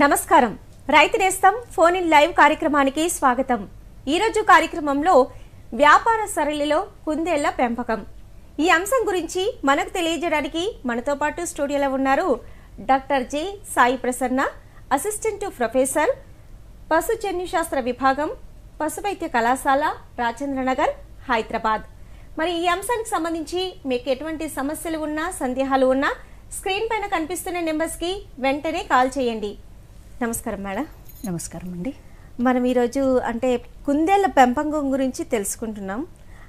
నమస్కారం. రైతు నేస్తం ఫోన్ ఇన్ లైవ్ కార్యక్రమానికి స్వాగతం. ఈ రోజు కార్యక్రమంలో వ్యాపార సరళిలో కుందేళ్ల పెంపకం ఈ అంశం గురించి మనకు తెలియజేయడానికి మనతో పాటు స్టూడియోలో ఉన్నారు doctor J Sai Prasanna, assistant professor, పశుజన్యు శాస్త్ర విభాగం, పశువైద్య కళాశాల, రాజేంద్రనగర్, హైదరాబాద్. మరి ఈ అంశానికి సంబంధించి మీకు ఎటువంటి సమస్యలు ఉన్నా, సందేహాలు ఉన్నా స్క్రీన్ పైన కనిపిస్తున్న నెంబర్స్ కి వెంటనే కాల్ చేయండి. నమస్కారం మేడం. నమస్కారం అండి. మనం ఈరోజు కుందేళ్ల పెంపకం గురించి తెలుసుకుంటున్నాం.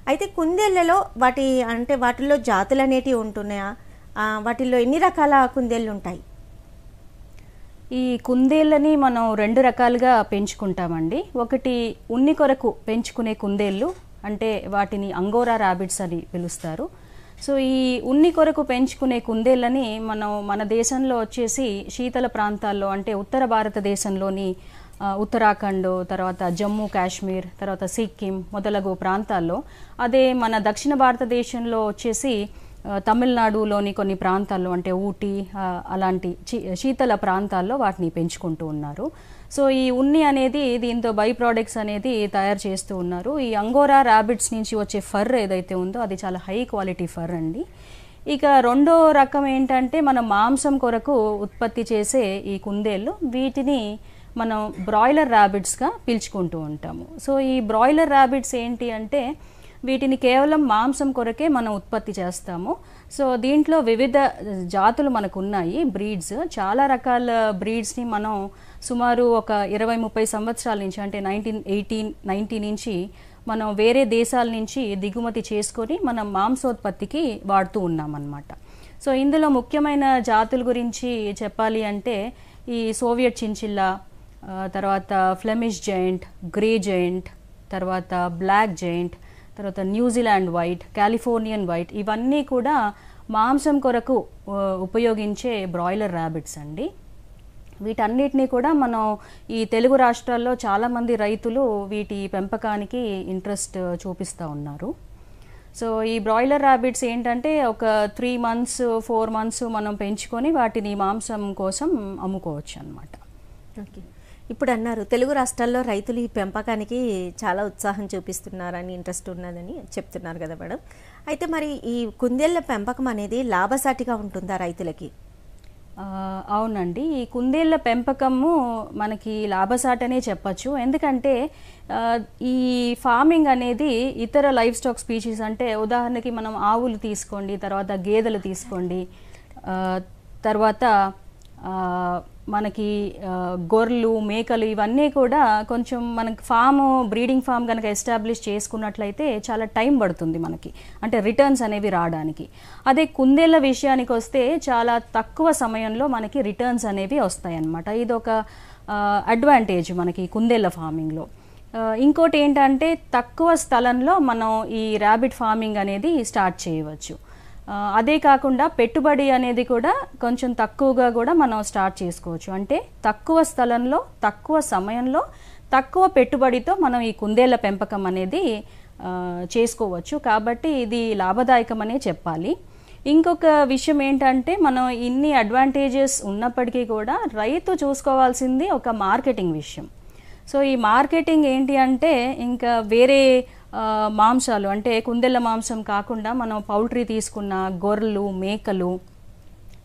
అయితే కుందేళ్లలో వాటిల్లో జాతులు అనేటివి ఉంటున్నాయా? వాటిల్లో ఎన్ని రకాల కుందేళ్ళు ఉంటాయి? ఈ కుందేళ్ళని మనం రెండు రకాలుగా పెంచుకుంటామండి. ఒకటి ఉన్ని కొరకు పెంచుకునే కుందేళ్ళు, అంటే వాటిని అంగోరా ర్యాబిట్స్ అని పిలుస్తారు. సో ఈ ఉన్ని కొరకు పెంచుకునే కుందేళ్ళని మన దేశంలో వచ్చేసి శీతల ప్రాంతాల్లో, అంటే ఉత్తర భారతదేశంలోని ఉత్తరాఖండ్, తర్వాత జమ్మూ కాశ్మీర్, తర్వాత సిక్కిం మొదలగు ప్రాంతాల్లో, అదే మన దక్షిణ భారతదేశంలో వచ్చేసి తమిళనాడులోని కొన్ని ప్రాంతాల్లో, అంటే ఊటీ అలాంటి శీతల ప్రాంతాల్లో వాటిని పెంచుకుంటూ ఉన్నారు. సో ఈ ఉన్ని అనేది దీంతో బై ప్రోడక్ట్స్ అనేది తయారు చేస్తూ ఉన్నారు. ఈ అంగోరా ర్యాబిట్స్ నుంచి వచ్చే ఫర్ ఏదైతే ఉందో అది చాలా హై క్వాలిటీ ఫర్ అండి. ఇక రెండో రకం ఏంటంటే మనం మాంసం కొరకు ఉత్పత్తి చేసే ఈ కుందేళ్ళు, వీటిని మనం బ్రాయిలర్ ర్యాబిట్స్గా పిలుచుకుంటూ ఉంటాము. సో ఈ బ్రాయిలర్ ర్యాబిట్స్ ఏంటి అంటే వీటిని కేవలం మాంసం కొరకే మనం ఉత్పత్తి చేస్తాము. సో దీంట్లో వివిధ జాతులు మనకు ఉన్నాయి, బ్రీడ్స్. చాలా రకాల బ్రీడ్స్ని మనం సుమారు ఒక 20-30 సంవత్సరాల నుంచి, అంటే 1980 నుంచి మనం వేరే దేశాల నుంచి దిగుమతి చేసుకొని మనం మాంసోత్పత్తికి వాడుతూ ఉన్నామన్నమాట. సో ఇందులో ముఖ్యమైన జాతుల గురించి చెప్పాలి అంటే ఈ సోవియట్ చించిల్లా, తర్వాత ఫ్లెమిష్ జైంట్, గ్రే జైంట్, తర్వాత బ్లాక్ జైంట్, తర్వాత న్యూజిలాండ్ వైట్, కాలిఫోర్నియన్ వైట్, ఇవన్నీ కూడా మాంసం కొరకు ఉపయోగించే బ్రాయిలర్ ర్యాబిట్స్ అండి. వీటన్నిటినీ కూడా మనం ఈ తెలుగు రాష్ట్రాల్లో చాలామంది రైతులు వీటి పెంపకానికి ఇంట్రెస్ట్ చూపిస్తూ ఉన్నారు. సో ఈ బ్రాయిలర్ ర్యాబిట్స్ ఏంటంటే ఒక 3 months 4 months మనం పెంచుకొని వాటిని మాంసం కోసం అమ్ముకోవచ్చు అన్నమాట. ఓకే, ఇప్పుడు అన్నారు తెలుగు రాష్ట్రాల్లో రైతులు ఈ పెంపకానికి చాలా ఉత్సాహం చూపిస్తున్నారని, ఇంట్రెస్ట్ ఉన్నదని చెప్తున్నారు కదా మేడం. అయితే మరి ఈ కుందేళ్ల పెంపకం అనేది లాభసాటిగా ఉంటుందా రైతులకి? అవునండి, ఈ కుందేళ్ల పెంపకము మనకి లాభసాటనే చెప్పచ్చు. ఎందుకంటే ఈ ఫార్మింగ్ అనేది ఇతర లైఫ్ స్టాక్ స్పీషీస్, అంటే ఉదాహరణకి మనం ఆవులు తీసుకోండి, తర్వాత గేదెలు తీసుకోండి, తర్వాత మనకి గొర్రెలు, మేకలు, ఇవన్నీ కూడా కొంచెం మనకి బ్రీడింగ్ ఫామ్ కనుక ఎస్టాబ్లిష్ చేసుకున్నట్లయితే చాలా టైం పడుతుంది మనకి, అంటే రిటర్న్స్ అనేవి రావడానికి. అదే కుందేళ్ల విషయానికి వస్తే చాలా తక్కువ సమయంలో మనకి రిటర్న్స్ అనేవి వస్తాయి అన్నమాట. ఇది ఒక అడ్వాంటేజ్ మనకి కుందేళ్ల ఫార్మింగ్లో. ఇంకోటి ఏంటంటే తక్కువ స్థలంలో మనం ఈ ర్యాబిట్ ఫార్మింగ్ అనేది స్టార్ట్ చేయవచ్చు. అదే కాకుండా పెట్టుబడి అనేది కూడా కొంచెం తక్కువగా కూడా మనం స్టార్ట్ చేసుకోవచ్చు. అంటే తక్కువ స్థలంలో, తక్కువ సమయంలో, తక్కువ పెట్టుబడితో మనం ఈ కుందేళ్ల పెంపకం అనేది చేసుకోవచ్చు. కాబట్టి ఇది లాభదాయకమనే చెప్పాలి. ఇంకొక విషయం ఏంటంటే మనం ఇన్ని అడ్వాంటేజెస్ ఉన్నప్పటికీ కూడా రైతు చూసుకోవాల్సింది ఒక మార్కెటింగ్ విషయం. సో ఈ మార్కెటింగ్ ఏంటి అంటే ఇంకా వేరే మాంసాలు, అంటే కుందేళ్ల మాంసం కాకుండా మనం పౌల్ట్రీ తీసుకున్న గొర్రెలు, మేకలు,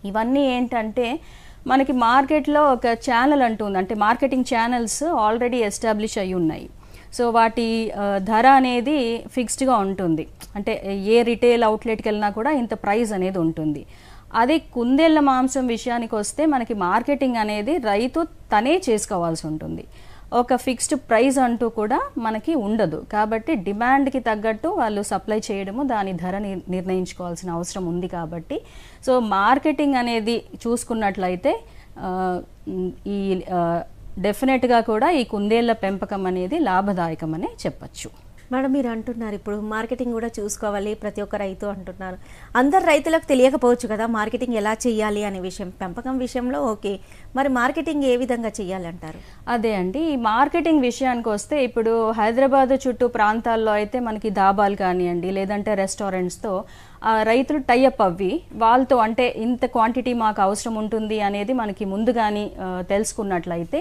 ఇవన్నీ ఏంటంటే మనకి మార్కెట్లో ఒక ఛానల్ అంటూ ఉంది, అంటే మార్కెటింగ్ ఛానల్స్ ఆల్రెడీ ఎస్టాబ్లిష్ అయి ఉన్నాయి. సో వాటి ధర అనేది ఫిక్స్డ్గా ఉంటుంది, అంటే ఏ రిటైల్ అవుట్లెట్కి వెళ్ళినా కూడా ఇంత ప్రైస్ అనేది ఉంటుంది. అదే కుందేళ్ల మాంసం విషయానికి వస్తే మనకి మార్కెటింగ్ అనేది రైతు తనే చేసుకోవాల్సి ఉంటుంది. ఒక ఫిక్స్డ్ ప్రైస్ అంటూ కూడా మనకి ఉండదు. కాబట్టి డిమాండ్కి తగ్గట్టు వాళ్ళు సప్లై చేయడము, దాని ధర నిర్ణయించుకోవాల్సిన అవసరం ఉంది. కాబట్టి సో మార్కెటింగ్ అనేది చూసుకున్నట్లయితే ఈ డెఫినెట్గా కూడా ఈ కుందేళ్ల పెంపకం అనేది లాభదాయకమనే చెప్పచ్చు. మేడం మీరు అంటున్నారు ఇప్పుడు మార్కెటింగ్ కూడా చూసుకోవాలి ప్రతి ఒక్క రైతు అంటున్నారు. అందరు రైతులకు తెలియకపోవచ్చు కదా మార్కెటింగ్ ఎలా చేయాలి అనే విషయం. పెంపకం విషయంలో ఓకే, మరి మార్కెటింగ్ ఏ విధంగా చేయాలి అంటారు? అదే అండి, ఈ మార్కెటింగ్ విషయానికి వస్తే ఇప్పుడు హైదరాబాద్ చుట్టూ ప్రాంతాల్లో అయితే మనకి దాబాలు కానివ్వండి లేదంటే రెస్టారెంట్స్తో రైతులు టైఅప్ అవ్వి వాళ్ళతో అంటే ఇంత క్వాంటిటీ మాకు అవసరం ఉంటుంది అనేది మనకి ముందుగాని తెలుసుకున్నట్లయితే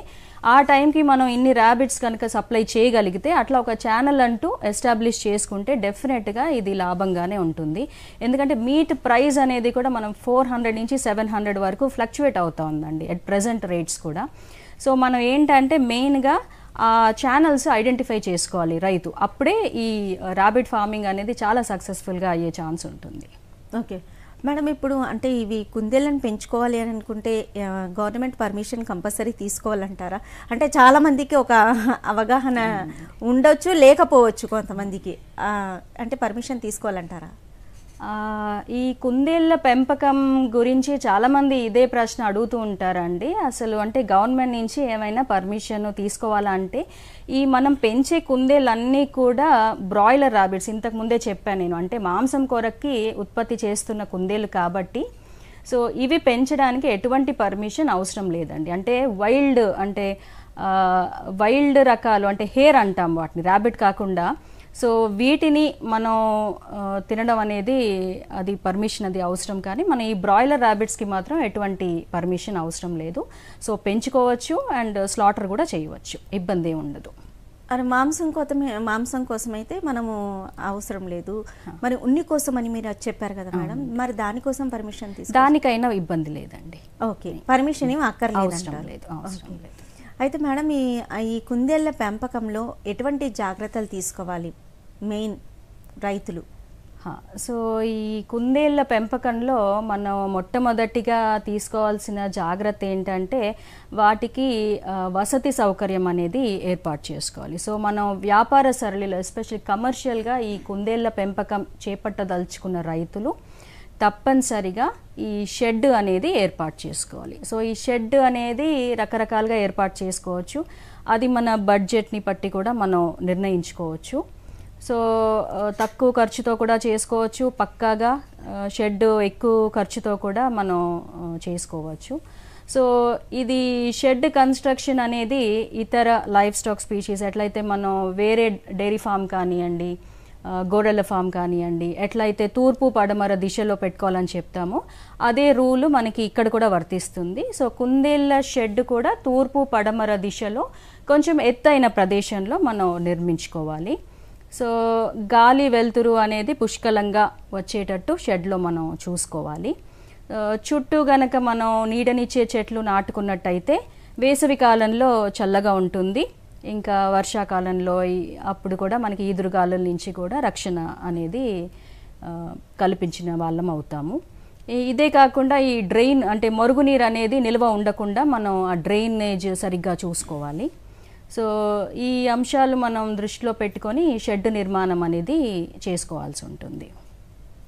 ఆ టైంకి మనం ఇన్ని ర్యాబిట్స్ కనుక సప్లై చేయగలిగితే అట్లా ఒక ఛానల్ అంటూ ఎస్టాబ్లిష్ చేసుకుంటే డెఫినెట్గా ఇది లాభంగానే ఉంటుంది. ఎందుకంటే మీట్ ప్రైస్ అనేది కూడా మనం 400 నుంచి 700 వరకు ఫ్లక్చువేట్ అవుతా ఉందండి అట్ ప్రెజెంట్ రేట్స్ కూడా. సో మనం ఏంటంటే మెయిన్గా ఆ ఛానల్స్ ఐడెంటిఫై చేసుకోవాలి రైతు, అప్పుడే ఈ ర్యాబిట్ ఫార్మింగ్ అనేది చాలా సక్సెస్ఫుల్గా అయ్యే ఛాన్స్ ఉంటుంది. ఓకే మేడం, ఇప్పుడు అంటే ఇవి కుందేళ్ళని పెంచుకోవాలి అని అనుకుంటే గవర్నమెంట్ పర్మిషన్ కంపల్సరీ తీసుకోవాలంటారా? అంటే చాలామందికి ఒక అవగాహన ఉండొచ్చు లేకపోవచ్చు కొంతమందికి, అంటే పర్మిషన్ తీసుకోవాలంటారా? ఈ కుందేళ్ల పెంపకం గురించి చాలామంది ఇదే ప్రశ్న అడుగుతూ ఉంటారండి. అసలు అంటే గవర్నమెంట్ నుంచి ఏమైనా పర్మిషన్ తీసుకోవాలంటే ఈ మనం పెంచే కుందేళ్ళన్నీ కూడా బ్రాయిలర్ ర్యాబిట్స్, ఇంతకు ముందే చెప్పాను నేను, అంటే మాంసం కొరకి ఉత్పత్తి చేస్తున్న కుందేళ్ళు కాబట్టి సో ఇవి పెంచడానికి ఎటువంటి పర్మిషన్ అవసరం లేదండి. అంటే వైల్డ్ రకాలు అంటే హేర్ అంటాం వాటిని, ర్యాబిట్ కాకుండా. సో వీటిని మనం తినడం అనేది అది పర్మిషన్ అది అవసరం, కానీ మన ఈ బ్రాయిలర్ ర్యాబిట్స్కి మాత్రం ఎటువంటి పర్మిషన్ అవసరం లేదు. సో పెంచుకోవచ్చు అండ్ స్లాటర్ కూడా చేయవచ్చు, ఇబ్బంది ఉండదు. అది మాంసం కోసం అయితే మనము అవసరం లేదు. మరి ఉన్ని కోసం అని మీరు చెప్పారు కదా మేడం, మరి దానికోసం పర్మిషన్ దానికైనా ఇబ్బంది లేదండి. ఓకే, పర్మిషన్ ఏమి అక్కర్లేదు, అవసరం లేదు. అయితే మేడం ఈ కుందేళ్ల పెంపకంలో ఎటువంటి జాగ్రత్తలు తీసుకోవాలి మెయిన్ రైతులు? సో ఈ కుందేళ్ల పెంపకంలో మనం మొట్టమొదటిగా తీసుకోవాల్సిన జాగ్రత్త ఏంటంటే వాటికి వసతి సౌకర్యం అనేది ఏర్పాటు చేసుకోవాలి. సో మనం వ్యాపార సరళిలో ఎస్పెషల్లీ కమర్షియల్గా ఈ కుందేళ్ల పెంపకం చేపట్టదలుచుకున్న రైతులు తప్పనిసరిగా ఈ షెడ్ అనేది ఏర్పాటు చేసుకోవాలి. సో ఈ షెడ్ అనేది రకరకాలుగా ఏర్పాటు చేసుకోవచ్చు, అది మన బడ్జెట్ని బట్టి కూడా మనం నిర్ణయించుకోవచ్చు. సో తక్కువ ఖర్చుతో కూడా చేసుకోవచ్చు, పక్కాగా షెడ్ ఎక్కువ ఖర్చుతో కూడా మనం చేసుకోవచ్చు. సో ఇది షెడ్ కన్స్ట్రక్షన్ అనేది ఇతర లైఫ్ స్టాక్ స్పీషీస్ ఎట్లయితే మనం వేరే డైరీ ఫామ్ కానివ్వండి, గొర్రెల ఫామ్ కానివ్వండి, ఎట్లయితే తూర్పు పడమర దిశలో పెట్టుకోవాలని చెప్తామో అదే రూలు మనకి ఇక్కడ కూడా వర్తిస్తుంది. సో కుందేళ్ల షెడ్ కూడా తూర్పు పడమర దిశలో కొంచెం ఎత్తైన ప్రదేశంలో మనం నిర్మించుకోవాలి. సో గాలి వెలుతురు అనేది పుష్కలంగా వచ్చేటట్టు షెడ్లో మనం చూసుకోవాలి. చుట్టూ గనక మనం నీడనిచ్చే చెట్లు నాటుకున్నట్టయితే వేసవి కాలంలో చల్లగా ఉంటుంది, ఇంకా వర్షాకాలంలో అప్పుడు కూడా మనకి ఈదురుగాలుల నుంచి కూడా రక్షణ అనేది కల్పించిన వాళ్ళం అవుతాము. ఇదే కాకుండా ఈ డ్రైన్ అంటే మురుగునీరు అనేది నిల్వ ఉండకుండా మనం ఆ డ్రైనేజ్ సరిగ్గా చూసుకోవాలి. సో ఈ అంశాలు మనం దృష్టిలో పెట్టుకొని షెడ్ నిర్మాణం అనేది చేసుకోవాల్సి ఉంటుంది.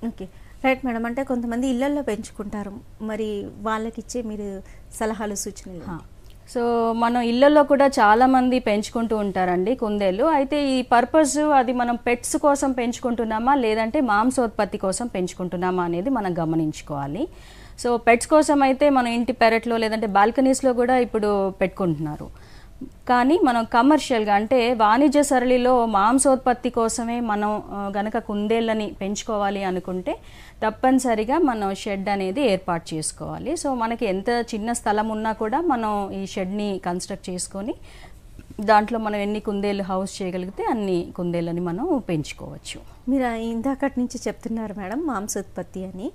ఓకే రైట్ మేడం, అంటే కొంతమంది ఇళ్లలో పెంచుకుంటారు, మరి వాళ్ళకి ఇచ్చే మీరు సలహాలు సూచనలు? సో మనం ఇళ్లలో కూడా చాలామంది పెంచుకుంటూ ఉంటారండి కుందేళ్ళు. అయితే ఈ పర్పస్ అది మనం పెట్స్ కోసం పెంచుకుంటున్నామా లేదంటే మాంసోత్పత్తి కోసం పెంచుకుంటున్నామా అనేది మనం గమనించుకోవాలి. సో పెట్స్ కోసం అయితే మనం ఇంటి పెరట్లో లేదంటే బాల్కనీస్లో కూడా ఇప్పుడు పెట్టుకుంటున్నారు. కానీ మనం కమర్షియల్గా అంటే వాణిజ్య సరళిలో మాంసోత్పత్తి కోసమే మనం గనక కుందేళ్ళని పెంచుకోవాలి అనుకుంటే తప్పనిసరిగా మనం షెడ్ అనేది ఏర్పాటు చేసుకోవాలి. సో మనకి ఎంత చిన్న స్థలం ఉన్నా కూడా మనం ఈ షెడ్ని కన్స్ట్రక్ట్ చేసుకొని దాంట్లో మనం ఎన్ని కుందేళ్ళు హౌస్ చేయగలిగితే అన్ని కుందేళ్ళని మనం పెంచుకోవచ్చు. మీరు ఇందాకటి నుంచి చెప్తున్నారు మేడం మాంసోత్పత్తి అని.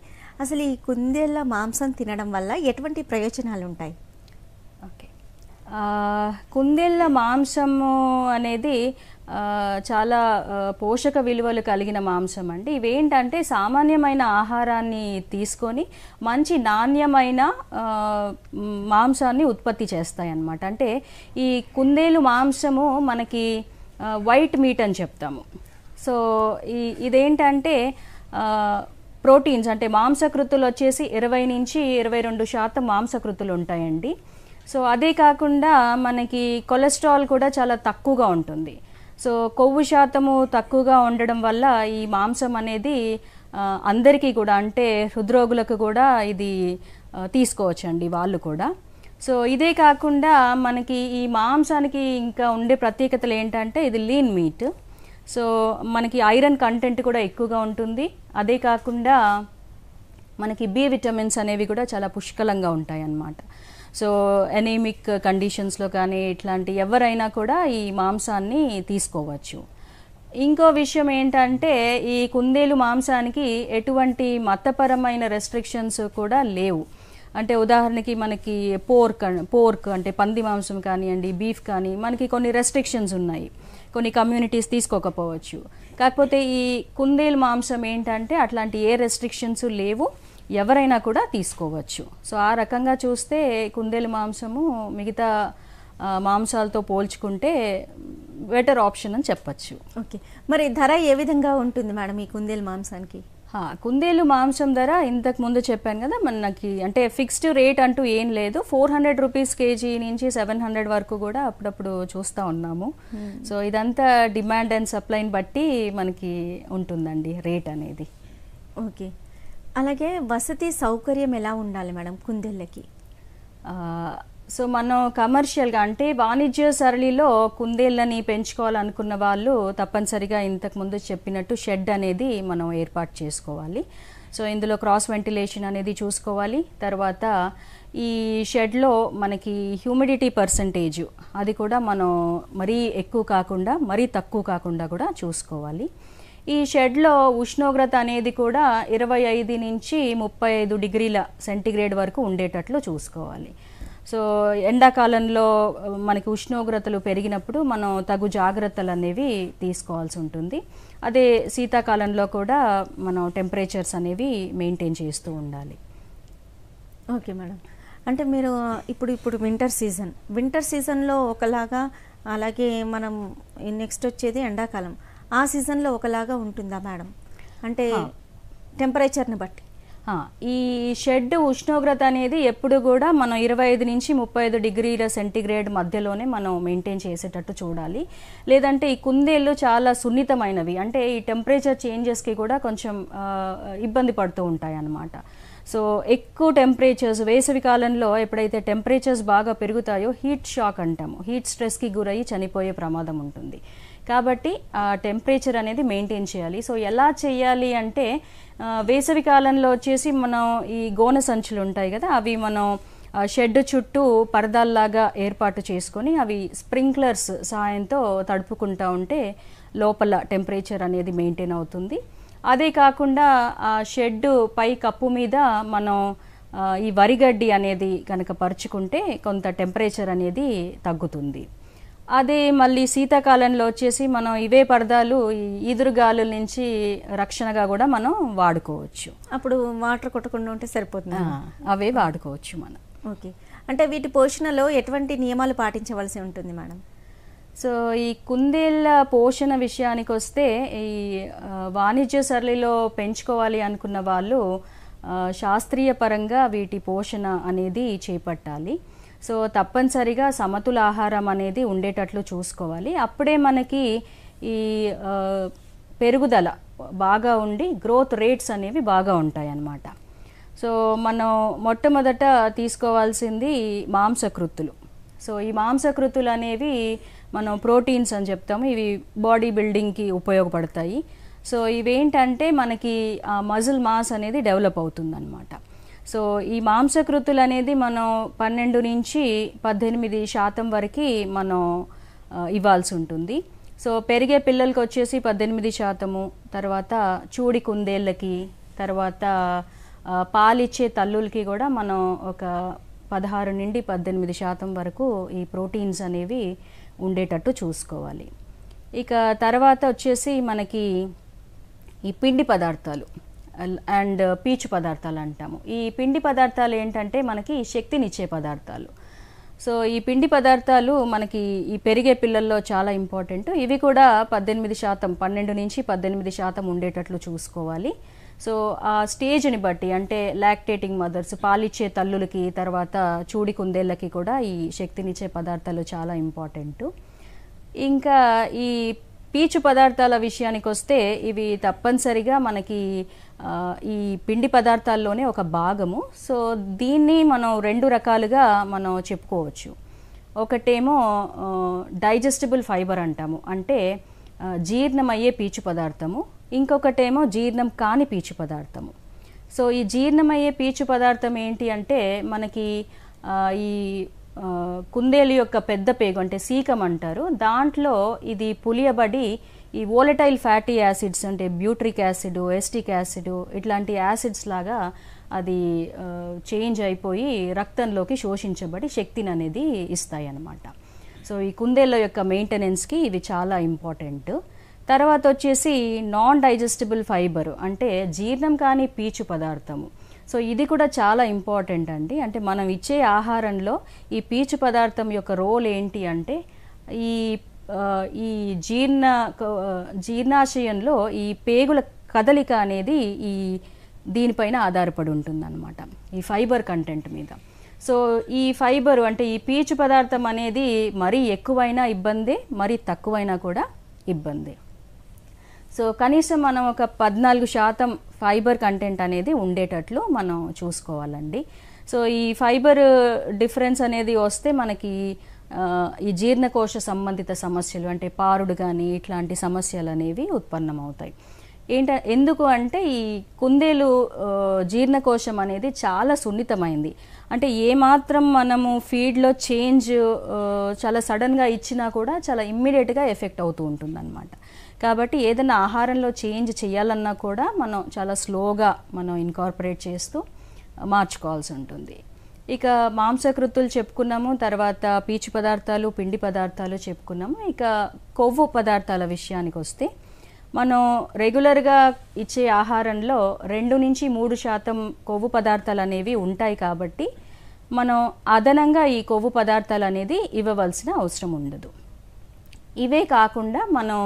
అసలు ఈ కుందేళ్ళ మాంసం తినడం వల్ల ఎటువంటి ప్రయోజనాలు ఉంటాయి? ఓకే, కుందేళ్ళ మాంసము అనేది చాలా పోషక విలువలు కలిగిన మాంసం అండి. ఇవేంటంటే సామాన్యమైన ఆహారాన్ని తీసుకొని మంచి నాణ్యమైన మాంసాన్ని ఉత్పత్తి చేస్తాయి అన్నమాట. అంటే ఈ కుందేలు మాంసము మనకి వైట్ మీట్ అని చెప్తాము. సో ఇదేంటంటే ప్రోటీన్స్ అంటే మాంసకృతులు వచ్చేసి 20 నుంచి 22% మాంసకృతులు ఉంటాయండి. సో అదే కాకుండా మనకి కొలెస్ట్రాల్ కూడా చాలా తక్కువగా ఉంటుంది. సో కొవ్వు శాతము తక్కువగా ఉండడం వల్ల ఈ మాంసం అనేది అందరికీ కూడా అంటే హృద్రోగులకు కూడా ఇది తీసుకోవచ్చండి వాళ్ళు కూడా. సో ఇదే కాకుండా మనకి ఈ మాంసానికి ఇంకా ఉండే ప్రత్యేకతలు ఏంటంటే ఇది లీన్ మీట్. సో మనకి ఐరన్ కంటెంట్ కూడా ఎక్కువగా ఉంటుంది. అదే కాకుండా మనకి బి విటమిన్స్ అనేవి కూడా చాలా పుష్కలంగా ఉంటాయి అన్నమాట. సో ఎనీమిక్ కండిషన్స్లో కానీ ఇట్లాంటి ఎవరైనా కూడా ఈ మాంసాన్ని తీసుకోవచ్చు. ఇంకో విషయం ఏంటంటే ఈ కుందేలు మాంసానికి ఎటువంటి మతపరమైన రెస్ట్రిక్షన్స్ కూడా లేవు. అంటే ఉదాహరణకి మనకి పోర్క్ అంటే పంది మాంసం కానివ్వండి, బీఫ్ కానీ మనకి కొన్ని రెస్ట్రిక్షన్స్ ఉన్నాయి, కొన్ని కమ్యూనిటీస్ తీసుకోకపోవచ్చు. కాకపోతే ఈ కుందేలు మాంసం ఏంటంటే అట్లాంటి ఏ రెస్ట్రిక్షన్స్ లేవు, ఎవరైనా కూడా తీసుకోవచ్చు. సో ఆ రకంగా చూస్తే కుందేలు మాంసము మిగతా మాంసాలతో పోల్చుకుంటే బెటర్ ఆప్షన్ అని చెప్పచ్చు. ఓకే, మరి ధర ఏ విధంగా ఉంటుంది మేడం ఈ కుందేలు మాంసానికి? కుందేలు మాంసం ధర ఇంతకు ముందు చెప్పాను కదా, మనకి అంటే ఫిక్స్డ్ రేట్ అంటూ ఏం లేదు. 400 రూపీస్ కేజీ నుంచి 700 వరకు కూడా అప్పుడప్పుడు చూస్తూ ఉన్నాము. సో ఇదంతా డిమాండ్ అండ్ సప్లైని బట్టి మనకి ఉంటుందండి రేట్ అనేది. ఓకే, అలాగే వసతి సౌకర్యం ఎలా ఉండాలి మేడం కుందేళ్ళకి? సో మనం కమర్షియల్గా అంటే వాణిజ్య సరళిలో కుందేళ్ళని పెంచుకోవాలనుకున్న వాళ్ళు తప్పనిసరిగా ఇంతకుముందు చెప్పినట్టు షెడ్ అనేది మనం ఏర్పాటు చేసుకోవాలి. సో ఇందులో క్రాస్ వెంటిలేషన్ అనేది చూసుకోవాలి. తర్వాత ఈ షెడ్లో మనకి హ్యూమిడిటీ పర్సంటేజ్ అది కూడా మనం మరీ ఎక్కువ కాకుండా మరీ తక్కువ కాకుండా కూడా చూసుకోవాలి. ఈ షెడ్లో ఉష్ణోగ్రత అనేది కూడా 25 నుంచి 35 డిగ్రీల సెంటీగ్రేడ్ వరకు ఉండేటట్లు చూసుకోవాలి. సో ఎండాకాలంలో మనకి ఉష్ణోగ్రతలు పెరిగినప్పుడు మనం తగు జాగ్రత్తలు అనేవి తీసుకోవాల్సి ఉంటుంది. అదే శీతాకాలంలో కూడా మనం టెంపరేచర్స్ అనేవి మెయింటైన్ చేస్తూ ఉండాలి. ఓకే మేడం, అంటే మీరు ఇప్పుడు వింటర్ సీజన్లో ఒకలాగా, అలాగే మనం నెక్స్ట్ వచ్చేది ఎండాకాలం, ఆ సీజన్లో ఒకలాగా ఉంటుందా మేడం? అంటే టెంపరేచర్ని బట్టి ఈ షెడ్ ఉష్ణోగ్రత అనేది ఎప్పుడు కూడా మనం 25 నుంచి 35 డిగ్రీల సెంటీగ్రేడ్ మధ్యలోనే మనం మెయింటైన్ చేసేటట్టు చూడాలి. లేదంటే ఈ కుందేళ్ళు చాలా సున్నితమైనవి, అంటే ఈ టెంపరేచర్ చేంజెస్కి కూడా కొంచెం ఇబ్బంది పడుతూ ఉంటాయి అన్నమాట. సో ఎక్కువ టెంపరేచర్స్ వేసవి కాలంలో ఎప్పుడైతే టెంపరేచర్స్ బాగా పెరుగుతాయో హీట్ షాక్ అంటాము, హీట్ స్ట్రెస్కి గురయ్యి చనిపోయే ప్రమాదం ఉంటుంది. కాబట్టి ఆ టెంపరేచర్ అనేది మెయింటైన్ చేయాలి. సో ఎలా చేయాలి అంటే వేసవి కాలంలో వచ్చేసి మనం ఈ గోనె సంచులు ఉంటాయి కదా, అవి మనం షెడ్ చుట్టూ పరదాల్లాగా ఏర్పాటు చేసుకొని అవి స్ప్రింక్లర్స్ సహాయంతో తడుపుకుంటూ ఉంటే లోపల టెంపరేచర్ అనేది మెయింటైన్ అవుతుంది. అదే కాకుండా ఆ షెడ్ పై కప్పు మీద మనం ఈ వరిగడ్డి అనేది కనుక పరుచుకుంటే కొంత టెంపరేచర్ అనేది తగ్గుతుంది. అదే మళ్ళీ శీతాకాలంలో వచ్చేసి మనం ఇవే పరదాలు ఈదురుగాలుల నుంచి రక్షణగా కూడా మనం వాడుకోవచ్చు. అప్పుడు వాటర్ కొట్టకుండా ఉంటే సరిపోతుంది, అవే వాడుకోవచ్చు మనం. ఓకే, అంటే వీటి పోషణలో ఎటువంటి నియమాలు పాటించవలసి ఉంటుంది మేడం? సో ఈ కుందేళ్ళ పోషణ విషయానికి వస్తే ఈ వాణిజ్య సరళిలో పెంచుకోవాలి అనుకున్న వాళ్ళు శాస్త్రీయ పరంగా వీటి పోషణ అనేది చేపట్టాలి. సో తప్పనిసరిగా సమతుల ఆహారం అనేది ఉండేటట్లు చూసుకోవాలి. అప్పుడే మనకి ఈ పెరుగుదల బాగా ఉండి గ్రోత్ రేట్స్ అనేవి బాగా ఉంటాయి అన్నమాట. సో మనం మొట్టమొదట తీసుకోవాల్సింది మాంసకృత్తులు. సో ఈ మాంసకృత్తులు అనేవి మనం ప్రోటీన్స్ అని చెప్తాము, ఇవి బాడీ బిల్డింగ్కి ఉపయోగపడతాయి. సో ఇవేంటంటే మనకి మజిల్ మాస్ అనేది డెవలప్ అవుతుందన్నమాట. సో ఈ మాంసకృతులు అనేది మనం 12 నుంచి 18% వరకు మనం ఇవ్వాల్సి ఉంటుంది. సో పెరిగే పిల్లలకి వచ్చేసి 18%, తర్వాత చూడి కుందేళ్ళకి, తర్వాత పాలిచ్చే తల్లులకి కూడా మనం ఒక 16 నుండి 18% వరకు ఈ ప్రోటీన్స్ అనేవి ఉండేటట్టు చూసుకోవాలి. ఇక తర్వాత వచ్చేసి మనకి ఈ పిండి పదార్థాలు అండ్ పీచు పదార్థాలు అంటాము. ఈ పిండి పదార్థాలు ఏంటంటే మనకి శక్తినిచ్చే పదార్థాలు. సో ఈ పిండి పదార్థాలు మనకి ఈ పెరిగే పిల్లల్లో చాలా ఇంపార్టెంట్. ఇవి కూడా 18%, 12 నుంచి 18% ఉండేటట్లు చూసుకోవాలి. సో ఆ స్టేజ్ని బట్టి అంటే లాక్టేటింగ్ మదర్స్, పాలిచ్చే తల్లులకి, తర్వాత చూడి కుందేళ్ళకి కూడా ఈ శక్తినిచ్చే పదార్థాలు చాలా ఇంపార్టెంట్. ఇంకా ఈ పీచు పదార్థాల విషయానికి వస్తే ఇవి తప్పనిసరిగా మనకి ఈ పిండి పదార్థాల్లోనే ఒక భాగము. సో దీన్ని మనం 2 రకాలుగా మనం చెప్పుకోవచ్చు. ఒకటేమో డైజెస్టిబుల్ ఫైబర్ అంటాము, అంటే జీర్ణమయ్యే పీచు పదార్థము. ఇంకొకటేమో జీర్ణం కాని పీచు పదార్థము. సో ఈ జీర్ణమయ్యే పీచు పదార్థం ఏంటి అంటే మనకి ఈ కుందేలు యొక్క పెద్ద పేగు అంటే సీకం అంటారు, దాంట్లో ఇది పులియబడి ఈ వోలటైల్ ఫ్యాటీ యాసిడ్స్ అంటే బ్యూట్రిక్ యాసిడ్, ఎస్టిక్ యాసిడ్ ఇట్లాంటి యాసిడ్స్ లాగా అది చేంజ్ అయిపోయి రక్తంలోకి శోషించబడి శక్తిని అనేది ఇస్తాయి అన్నమాట. సో ఈ కుందేళ్ళ యొక్క మెయింటెనెన్స్కి ఇవి చాలా ఇంపార్టెంట్. తర్వాత వచ్చేసి నాన్ డైజెస్టిబుల్ ఫైబర్ అంటే జీర్ణం కాని పీచు పదార్థము. సో ఇది కూడా చాలా ఇంపార్టెంట్ అండి. అంటే మనం ఇచ్చే ఆహారంలో ఈ పీచు పదార్థం యొక్క రోల్ ఏంటి అంటే ఈ జీర్ణాశయంలో ఈ పేగుల కదలిక అనేది ఈ దీనిపైన ఆధారపడి ఉంటుందన్నమాట, ఈ ఫైబర్ కంటెంట్ మీద. సో ఈ ఫైబర్ అంటే ఈ పీచు పదార్థం అనేది మరీ ఎక్కువైనా ఇబ్బందే, మరీ తక్కువైనా కూడా ఇబ్బందే. సో కనీసం మనం ఒక 14% ఫైబర్ కంటెంట్ అనేది ఉండేటట్లు మనం చూసుకోవాలండి. సో ఈ ఫైబర్ డిఫరెన్స్ అనేది వస్తే మనకి ఈ జీర్ణకోశ సంబంధిత సమస్యలు అంటే పారుడు కానీ ఇట్లాంటి సమస్యలు అనేవి ఉత్పన్నమవుతాయి. ఎందుకు అంటే ఈ కుందేలు జీర్ణకోశం అనేది చాలా సున్నితమైంది. అంటే ఏమాత్రం మనము ఫీడ్లో చేంజ్ చాలా సడన్గా ఇచ్చినా కూడా చాలా ఇమ్మీడియట్గా ఎఫెక్ట్ అవుతూ ఉంటుందన్నమాట. కాబట్టి ఏదైనా ఆహారంలో చేంజ్ చేయాలన్నా కూడా మనం చాలా స్లోగా మనం ఇన్కార్పొరేట్ చేస్తూ మార్చుకోవాల్సి ఉంటుంది. ఇక మాంసకృతులు చెప్పుకున్నాము, తర్వాత పీచు పదార్థాలు, పిండి పదార్థాలు చెప్పుకున్నాము. ఇక కొవ్వు పదార్థాల విషయానికి వస్తే మనం రెగ్యులర్గా ఇచ్చే ఆహారంలో 2-3% కొవ్వు పదార్థాలు అనేవి ఉంటాయి. కాబట్టి మనం అదనంగా ఈ కొవ్వు పదార్థాలు అనేది ఇవ్వవలసిన అవసరం ఉండదు. ఇవే కాకుండా మనం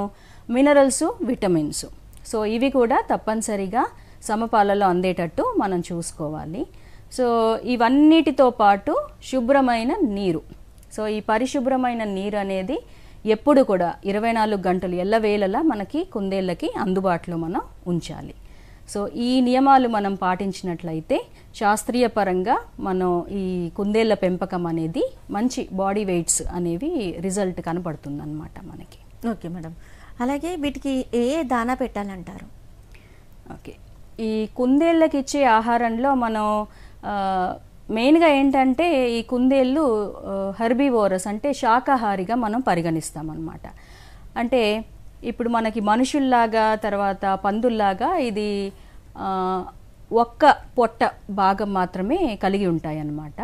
మినరల్స్, విటమిన్స్ సో ఇవి కూడా తప్పనిసరిగా సమపాలలో అందేటట్టు మనం చూసుకోవాలి. సో ఇవన్నిటితో పాటు శుభ్రమైన నీరు. సో ఈ పరిశుభ్రమైన నీరు అనేది ఎప్పుడు కూడా 24 గంటలు ఎల్లవేళలా మనకి కుందేళ్ళకి అందుబాటులో మనం ఉంచాలి. సో ఈ నియమాలు మనం పాటించినట్లయితే శాస్త్రీయ పరంగా మనం ఈ కుందేళ్ళ పెంపకం అనేది మంచి బాడీ వెయిట్స్ అనేవి రిజల్ట్ కనపడుతుందన్నమాట మనకి. ఓకే మేడం, అలాగే వీటికి ఏ దానా పెట్టాలంటారు? ఓకే, ఈ కుందేళ్ళకి ఇచ్చే ఆహారంలో మనం మెయిన్గా ఏంటంటే ఈ కుందేళ్ళు హెర్బివోరస్ అంటే శాకాహారిగా మనం పరిగణిస్తామన్నమాట. అంటే ఇప్పుడు మనకి మనుషుల్లాగా తర్వాత పందుల్లాగా ఇది ఒక్క పొట్ట భాగం మాత్రమే కలిగి ఉంటాయి అన్నమాట.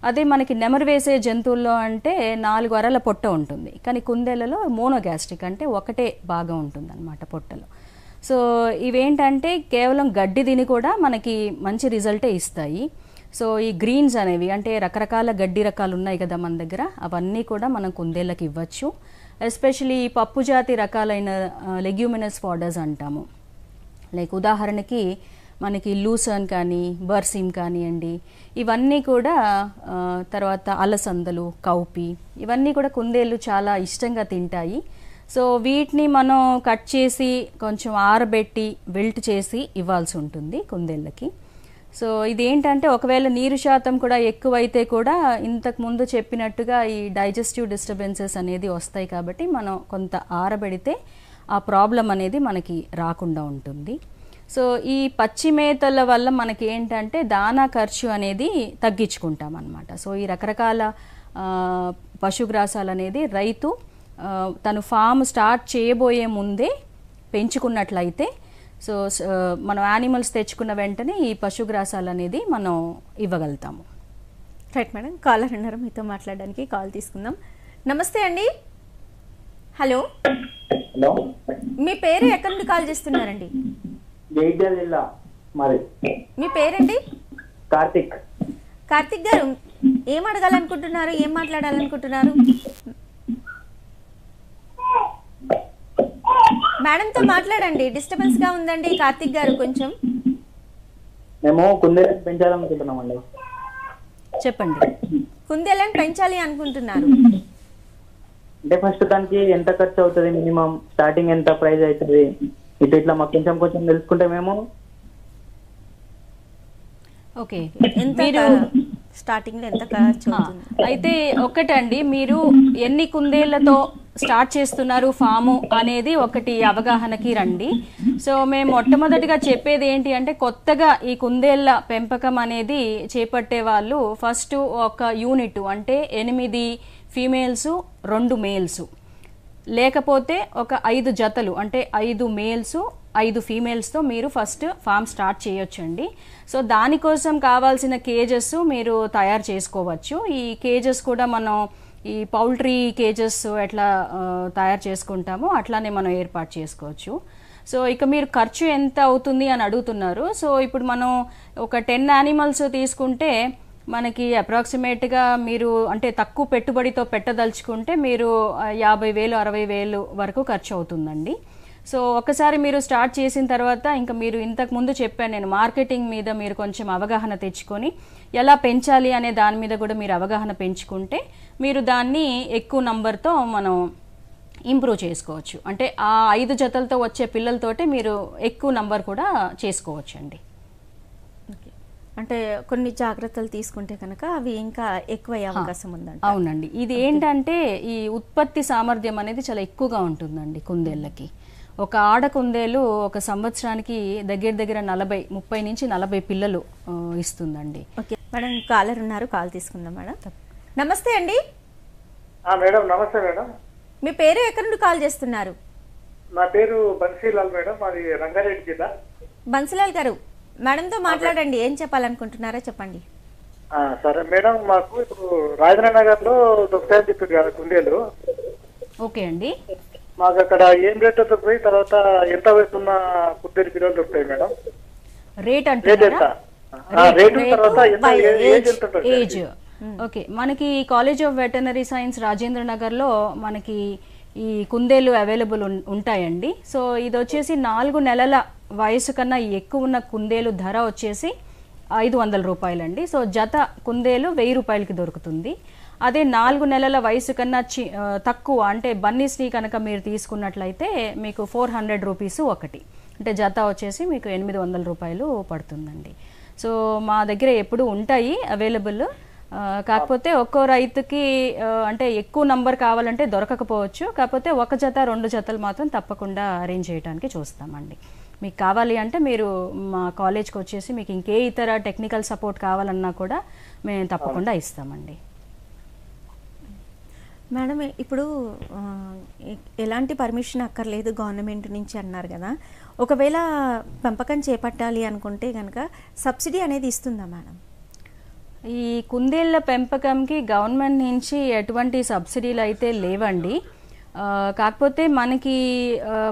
అదే మనకి నెమరు వేసే జంతువుల్లో అంటే 4 అరల పొట్ట ఉంటుంది, కానీ కుందేళ్లలో మోనోగాస్ట్రిక్ అంటే ఒకటే భాగం ఉంటుంది అన్నమాట పొట్టలో. సో ఇవేంటంటే కేవలం గడ్డి తిని కూడా మనకి మంచి రిజల్టే ఇస్తాయి. సో ఈ గ్రీన్స్ అనేవి అంటే రకరకాల గడ్డి రకాలు ఉన్నాయి కదా మన దగ్గర, అవన్నీ కూడా మనం కుందేళ్ళకి ఇవ్వచ్చు. ఎస్పెషలీ పప్పు జాతి రకాలైన లెగ్యూమినస్ ఫాడర్స్ అంటాము. లైక్ ఉదాహరణకి మనకి లూసర్న్ కానీ బర్సిమ్ కానివ్వండి, ఇవన్నీ కూడా తర్వాత అలసందలు, కౌపి ఇవన్నీ కూడా కుందేళ్ళు చాలా ఇష్టంగా తింటాయి. సో వీటిని మనం కట్ చేసి కొంచెం ఆరబెట్టి విల్ట్ చేసి ఇవ్వాల్సి ఉంటుంది కుందేళ్ళకి. సో ఇదేంటంటే ఒకవేళ నీరు శాతం కూడా ఎక్కువైతే కూడా ఇంతకు ముందు చెప్పినట్టుగా ఈ డైజెస్టివ్ డిస్టర్బెన్సెస్ అనేది వస్తాయి. కాబట్టి మనం కొంత ఆరబెడితే ఆ ప్రాబ్లం అనేది మనకి రాకుండా ఉంటుంది. సో ఈ పచ్చి మేతల వల్ల మనకి ఏంటంటే దానా ఖర్చు అనేది తగ్గించుకుంటాం అన్నమాట. సో ఈ రకరకాల పశుగ్రాసాలు అనేది రైతు తను ఫామ్ స్టార్ట్ చేయబోయే ముందే పెంచుకున్నట్లయితే సో మనం యానిమల్స్ తెచ్చుకున్న వెంటనే ఈ పశుగ్రాసాలు అనేది మనం ఇవ్వగలుగుతాము. రైట్ మేడం, కాలర్ ఉన్నారు, మీతో మాట్లాడడానికి కాల్ తీసుకుందాం. నమస్తే అండి. హలో, హలో, మీ పేరు ఎక్కడి నుండి కాల్ చేస్తున్నారండి? జైత్యాల జిల్లా మరి. మీ పేరండి? కార్తిక్. కార్తిక్ గారు, ఏం అడగాలనుకుంటున్నారు, ఏం మాట్లాడాలనుకుంటున్నారు? మేడంతో మాట్లాడండి, డిస్టర్బెన్స్ గా ఉందండి కార్తిక్ గారు కొంచెం. మేము కుందేలను పెంచాలనుకుంటున్నామండి. చెప్పండి. కుందేలను పెంచాలి అనుకుంటున్నారు. అంటే ఫస్ట్ దానికి ఎంత ఖర్చు అవుతుంది, మినిమం స్టార్టింగ్ ఎంత ప్రైస్ అవుతుంది, ఇట్లా మాకు కొంచెం తెలుసుకుంటే మేము. ఓకే, ఎంత మీరు స్టార్టింగ్ లో ఎంత ఖర్చు అవుతుంది? అయితే ఒకటండి, మీరు ఎన్ని కుందేళ్లతో స్టార్ట్ చేస్తున్నారు ఫాము అనేది ఒకటి అవగాహనకి రండి. సో మేము మొట్టమొదటిగా చెప్పేది ఏంటి అంటే, కొత్తగా ఈ కుందేళ్ల పెంపకం అనేది చేపట్టే వాళ్ళు ఫస్ట్ ఒక యూనిట్ అంటే 8 ఫీమేల్స్ 2 మేల్స్, లేకపోతే ఒక 5 జతలు అంటే 5 మేల్స్ 5 ఫీమేల్స్తో మీరు ఫస్ట్ ఫామ్ స్టార్ట్ చేయొచ్చండి. సో దానికోసం కావాల్సిన కేజెస్ మీరు తయారు చేసుకోవచ్చు. ఈ కేజెస్ కూడా మనం ఈ పౌల్ట్రీ కేజెస్ ఎట్లా తయారు చేసుకుంటామో అట్లానే మనం ఏర్పాటు చేసుకోవచ్చు. సో ఇక మీరు ఖర్చు ఎంత అవుతుంది అని అడుగుతున్నారు. సో ఇప్పుడు మనం ఒక 10 యానిమల్స్ తీసుకుంటే మనకి అప్రాక్సిమేట్గా మీరు అంటే తక్కువ పెట్టుబడితో పెట్టదలుచుకుంటే మీరు 50,000 60,000 వరకు ఖర్చు అవుతుందండి. సో ఒకసారి మీరు స్టార్ట్ చేసిన తర్వాత ఇంకా మీరు ఇంతకు ముందు చెప్పాను నేను, మార్కెటింగ్ మీద మీరు కొంచెం అవగాహన తెచ్చుకొని ఎలా పెంచాలి అనే దాని మీద కూడా మీరు అవగాహన పెంచుకుంటే మీరు దాన్ని ఎక్కువ నంబర్తో మనం ఇంప్రూవ్ చేసుకోవచ్చు. అంటే ఆ 5 జతలతో వచ్చే పిల్లలతోటి మీరు ఎక్కువ నంబర్ కూడా చేసుకోవచ్చు అండి. అంటే కొన్ని జాగ్రత్తలు తీసుకుంటే కనుక అవి ఇంకా ఎక్కువ అయ్యే అవకాశం ఉందండి. అవునండి, ఇది ఏంటంటే ఈ ఉత్పత్తి సామర్థ్యం అనేది చాలా ఎక్కువగా ఉంటుందండి కుందేళ్ళకి. ఒక ఆడ కుందేలు ఒక సంవత్సరానికి దగ్గర 30 నుంచి 40 పిల్లలు ఇస్తుందండి. ఓకే మేడం, కాలర్ ఉన్నారు, కాల్ తీసుకుందాం మేడం. నమస్తే అండి. మేడం నమస్తే మేడం. మీ పేరు, ఎక్కడి నుండి కాల్ చేస్తున్నారు? నా పేరు బన్సీలాల్ మేడం, మాది రంగారెడ్డి జిల్లా. బన్సీలాల్ గారు, మేడంతో మాట్లాడండి, ఏం చెప్పాలనుకుంటున్నారో చెప్పండి. సరే మేడం, మాకు ఇప్పుడు రాజేంద్ర నగర్ లో దొరుకుతాయని చెప్పారు కదా కుందేలు. ఓకే అండి, మాకు అక్కడ ఏం రేట్ దొరుకుతాయి, తర్వాత ఎంత వయసు ఉన్న కుందేలు పిల్లలు దొరుకుతాయి మేడం? రేట్ అంటే ఏజ్. ఓకే, మనకి college of veterinary science Rajendra నగర్లో మనకి ఈ కుందేలు అవైలబుల్ ఉంటాయండి. సో ఇది వచ్చేసి 4 నెలల వయసు కన్నా ఎక్కువ ఉన్న కుందేలు ధర వచ్చేసి 500 రూపాయలండి. సో జత కుందేలు 1000 రూపాయలకి దొరుకుతుంది. అదే 4 నెలల వయసు కన్నా తక్కువ అంటే బన్నీస్ని కనుక మీరు తీసుకున్నట్లయితే మీకు 400 రూపీస్ ఒకటి, అంటే జత వచ్చేసి మీకు 800 రూపాయలు పడుతుందండి. సో మా దగ్గర ఎప్పుడు ఉంటాయి అవైలబుల్. కాకపోతే ఒక్కో రైతుకి అంటే ఎక్కువ నంబర్ కావాలంటే దొరకకపోవచ్చు. కాకపోతే 1 జత 2 జతలు మాత్రం తప్పకుండా అరేంజ్ చేయడానికి చూస్తామండి. మీకు కావాలి అంటే మీరు మా కాలేజ్కి వచ్చేసి మీకు ఇంకే ఇతర టెక్నికల్ సపోర్ట్ కావాలన్నా కూడా మేము తప్పకుండా ఇస్తామండి. మేడం, ఇప్పుడు ఎలాంటి పర్మిషన్ అక్కర్లేదు గవర్నమెంట్ నుంచి అన్నారు కదా, ఒకవేళ పెంపకం చేపట్టాలి అనుకుంటే కనుక సబ్సిడీ అనేది ఇస్తుందా మేడం? ఈ కుందేళ్ల పెంపకంకి గవర్నమెంట్ నుంచి ఎటువంటి సబ్సిడీలు అయితే లేవండి. కాకపోతే మనకి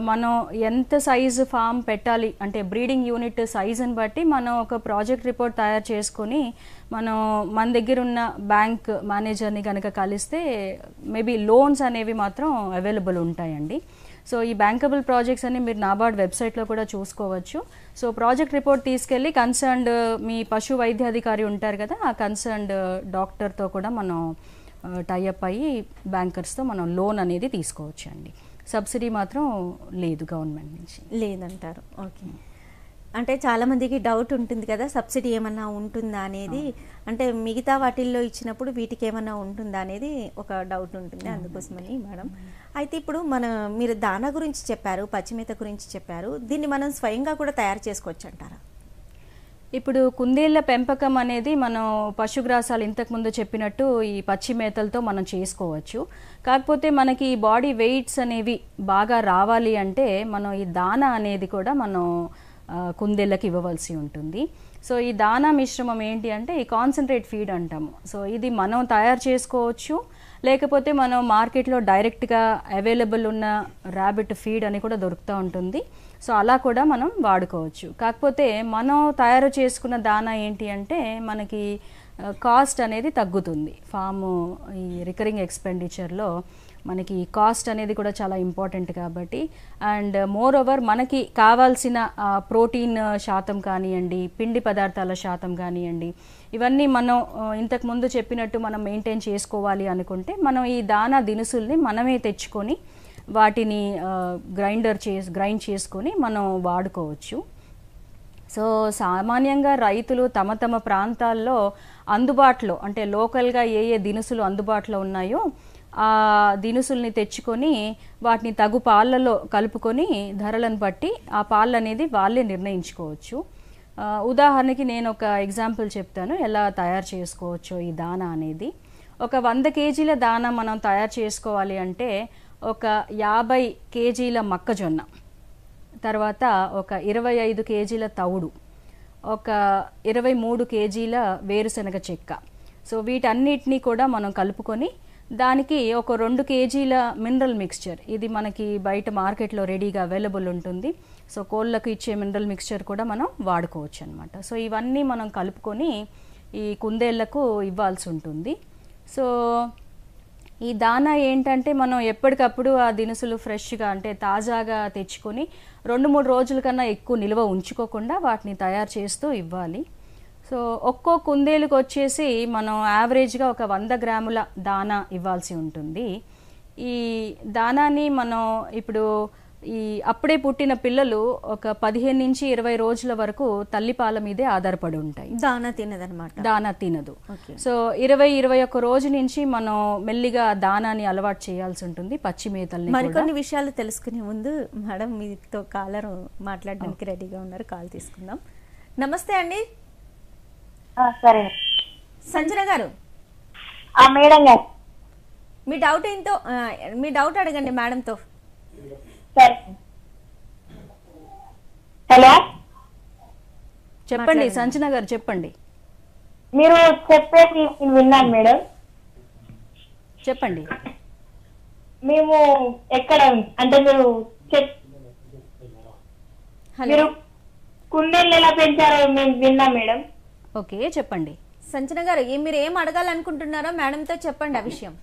మనం ఎంత సైజు ఫామ్ పెట్టాలి అంటే బ్రీడింగ్ యూనిట్ సైజుని బట్టి మనం ఒక ప్రాజెక్ట్ రిపోర్ట్ తయారు చేసుకొని మనం మన దగ్గర ఉన్న బ్యాంక్ మేనేజర్ని కనుక కలిస్తే మేబీ లోన్స్ అనేవి మాత్రం అవైలబుల్ ఉంటాయండి. సో ఈ బ్యాంకబుల్ ప్రాజెక్ట్స్ అన్ని మీరు నాబార్డ్ వెబ్సైట్లో కూడా చూసుకోవచ్చు. సో ప్రాజెక్ట్ రిపోర్ట్ తీసుకెళ్ళి కన్సర్న్డ్ మీ పశు వైద్యాధికారి ఉంటారు కదా, ఆ కన్సర్న్డ్ డాక్టర్తో కూడా మనం టైఅప్ అయ్యి బ్యాంకర్స్తో మనం లోన్ అనేది తీసుకోవచ్చు అండి. సబ్సిడీ మాత్రం లేదు గవర్నమెంట్ నుంచి. లేదంటారు. ఓకే, అంటే చాలామందికి డౌట్ ఉంటుంది కదా, సబ్సిడీ ఏమన్నా ఉంటుందా అనేది. అంటే మిగతా వాటిల్లో ఇచ్చినప్పుడు వీటికి ఏమన్నా ఉంటుందా అనేది ఒక డౌట్ ఉంటుంది, అందుకోసమని మేడం. అయితే ఇప్పుడు మీరు దానా గురించి చెప్పారు, పచ్చిమేత గురించి చెప్పారు, దీన్ని మనం స్వయంగా కూడా తయారు చేసుకోవచ్చు అంటారా? ఇప్పుడు కుందేళ్ల పెంపకం అనేది మనం పశుగ్రాసాలు ఇంతకుముందు చెప్పినట్టు ఈ పచ్చి మేతలతో మనం చేసుకోవచ్చు. కాకపోతే మనకి బాడీ వెయిట్స్ అనేవి బాగా రావాలి అంటే మనం ఈ దానా అనేది కూడా మనం కుందేళ్ళకి ఇవ్వవలసి ఉంటుంది. సో ఈ దానా మిశ్రమం ఏంటి అంటే ఈ కాన్సన్ట్రేట్ ఫీడ్ అంటాము. సో ఇది మనం తయారు చేసుకోవచ్చు, లేకపోతే మనం మార్కెట్లో డైరెక్ట్గా అవైలబుల్ ఉన్న ర్యాబిట్ ఫీడ్ అని కూడా దొరుకుతూ ఉంటుంది. సో అలా కూడా మనం వాడుకోవచ్చు. కాకపోతే మనం తయారు చేసుకున్న దానా ఏంటి అంటే మనకి కాస్ట్ అనేది తగ్గుతుంది. ఫాము ఈ రికరింగ్ ఎక్స్పెండిచర్లో మనకి కాస్ట్ అనేది కూడా చాలా ఇంపార్టెంట్ కాబట్టి. అండ్ మోర్ ఓవర్ మనకి కావాల్సిన ప్రోటీన్ శాతం కానివ్వండి, పిండి పదార్థాల శాతం కానివ్వండి, ఇవన్నీ మనం ఇంతకుముందు చెప్పినట్టు మనం మెయింటైన్ చేసుకోవాలి అనుకుంటే మనం ఈ దానా దినుసుల్ని మనమే తెచ్చుకొని వాటిని గ్రైండ్ చేసుకొని మనం వాడుకోవచ్చు. సో సామాన్యంగా రైతులు తమ తమ ప్రాంతాల్లో అందుబాటులో అంటే లోకల్గా ఏ ఏ దినుసులు అందుబాటులో ఉన్నాయో ఆ దినుసుల్ని తెచ్చుకొని వాటిని తగు పాలలో కలుపుకొని ధరలను బట్టి ఆ పాలు అనేది వాళ్ళే నిర్ణయించుకోవచ్చు. ఉదాహరణకి నేను ఒక ఎగ్జాంపుల్ చెప్తాను ఎలా తయారు చేసుకోవచ్చో ఈ దానా అనేది. ఒక 100 కేజీల దానా మనం తయారు చేసుకోవాలి అంటే ఒక 50 కేజీల మొక్కజొన్న, తర్వాత ఒక 25 కేజీల తవుడు, ఒక 23 కేజీల వేరుశనగ చెక్క. సో వీటన్నిటినీ కూడా మనం కలుపుకొని దానికి ఒక 2 కేజీల మినరల్ మిక్స్చర్, ఇది మనకి బయట మార్కెట్లో రెడీగా అవైలబుల్ ఉంటుంది. సో కోళ్ళకు ఇచ్చే మినరల్ మిక్స్చర్ కూడా మనం వాడుకోవచ్చు అనమాట. సో ఇవన్నీ మనం కలుపుకొని ఈ కుందేళ్లకు ఇవ్వాల్సి ఉంటుంది. సో ఈ దానా ఏంటంటే మనం ఎప్పటికప్పుడు ఆ దినుసులు ఫ్రెష్గా అంటే తాజాగా తెచ్చుకొని 2-3 రోజుల కన్నా ఎక్కువ నిల్వ ఉంచుకోకుండా వాటిని తయారు చేస్తూ ఇవ్వాలి. సో ఒక్కో కుందేలుకు వచ్చేసి మనం యావరేజ్గా ఒక 100 గ్రాముల దానా ఇవ్వాల్సి ఉంటుంది. ఈ దానాని మనం ఇప్పుడు ఈ అప్పుడే పుట్టిన పిల్లలు ఒక 15 నుంచి 20 రోజుల వరకు తల్లిపాల మీదే ఆధారపడి ఉంటాయి. దానా తినదనమాట. దానా తినదు. సో 20-21 రోజు నుంచి మనం మెల్లిగా దానాని అలవాటు చేయాల్సి ఉంటుంది, పచ్చి మేతల్ని. మరికొన్ని విషయాలు తెలుసుకునే ముందు మేడం మీతో కాలర్ మాట్లాడడానికి రెడీగా ఉన్నారు, కాల్ తీసుకుందాం. నమస్తే అండి. సరే సంజన గారు, మేడం గారు, మీ డౌట్ అడగండి మేడంతో. సరే. హలో చెప్పండి సంజన గారు, చెప్పండి. మీరు చెప్పేది విన్నాను మేడం. చెప్పండి. మేము ఎక్కడ అంటే మీరు కుందేళ్ళు ఎలా పెంచారో మేము విన్నాం మేడం. ఓకే, చెప్పండి. సంజన గారు, మీరు ఏం అడగాలనుకుంటున్నారో మేడంతో చెప్పండి ఆ విషయం.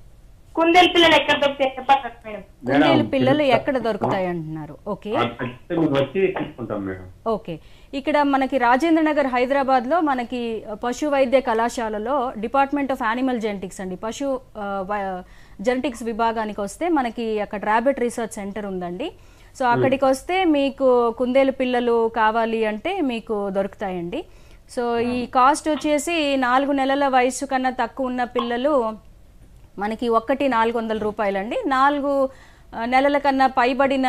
కుందేలు పిల్లలు ఎక్కడ దొరుకుతాయి చెప్పండి మేడం. కుందేలు పిల్లలు ఎక్కడ దొరుకుతాయి అంటున్నారు. ఓకే ఓకే, ఇక్కడ మనకి రాజేంద్ర నగర్ హైదరాబాద్ లో మనకి పశు వైద్య కళాశాలలో డిపార్ట్మెంట్ ఆఫ్ యానిమల్ జెనెటిక్స్ అండి, పశు జెనెటిక్స్ విభాగానికి వస్తే మనకి అక్కడ ర్యాబిట్ రీసెర్చ్ సెంటర్ ఉందండి. సో అక్కడికి వస్తే మీకు కుందేలు పిల్లలు కావాలి అంటే మీకు దొరుకుతాయండి. సో ఈ కాస్ట్ వచ్చేసి 4 నెలల వయసు కన్నా తక్కువ ఉన్న పిల్లలు మనకి 400 రూపాయలండి. 4 నెలల కన్నా పైబడిన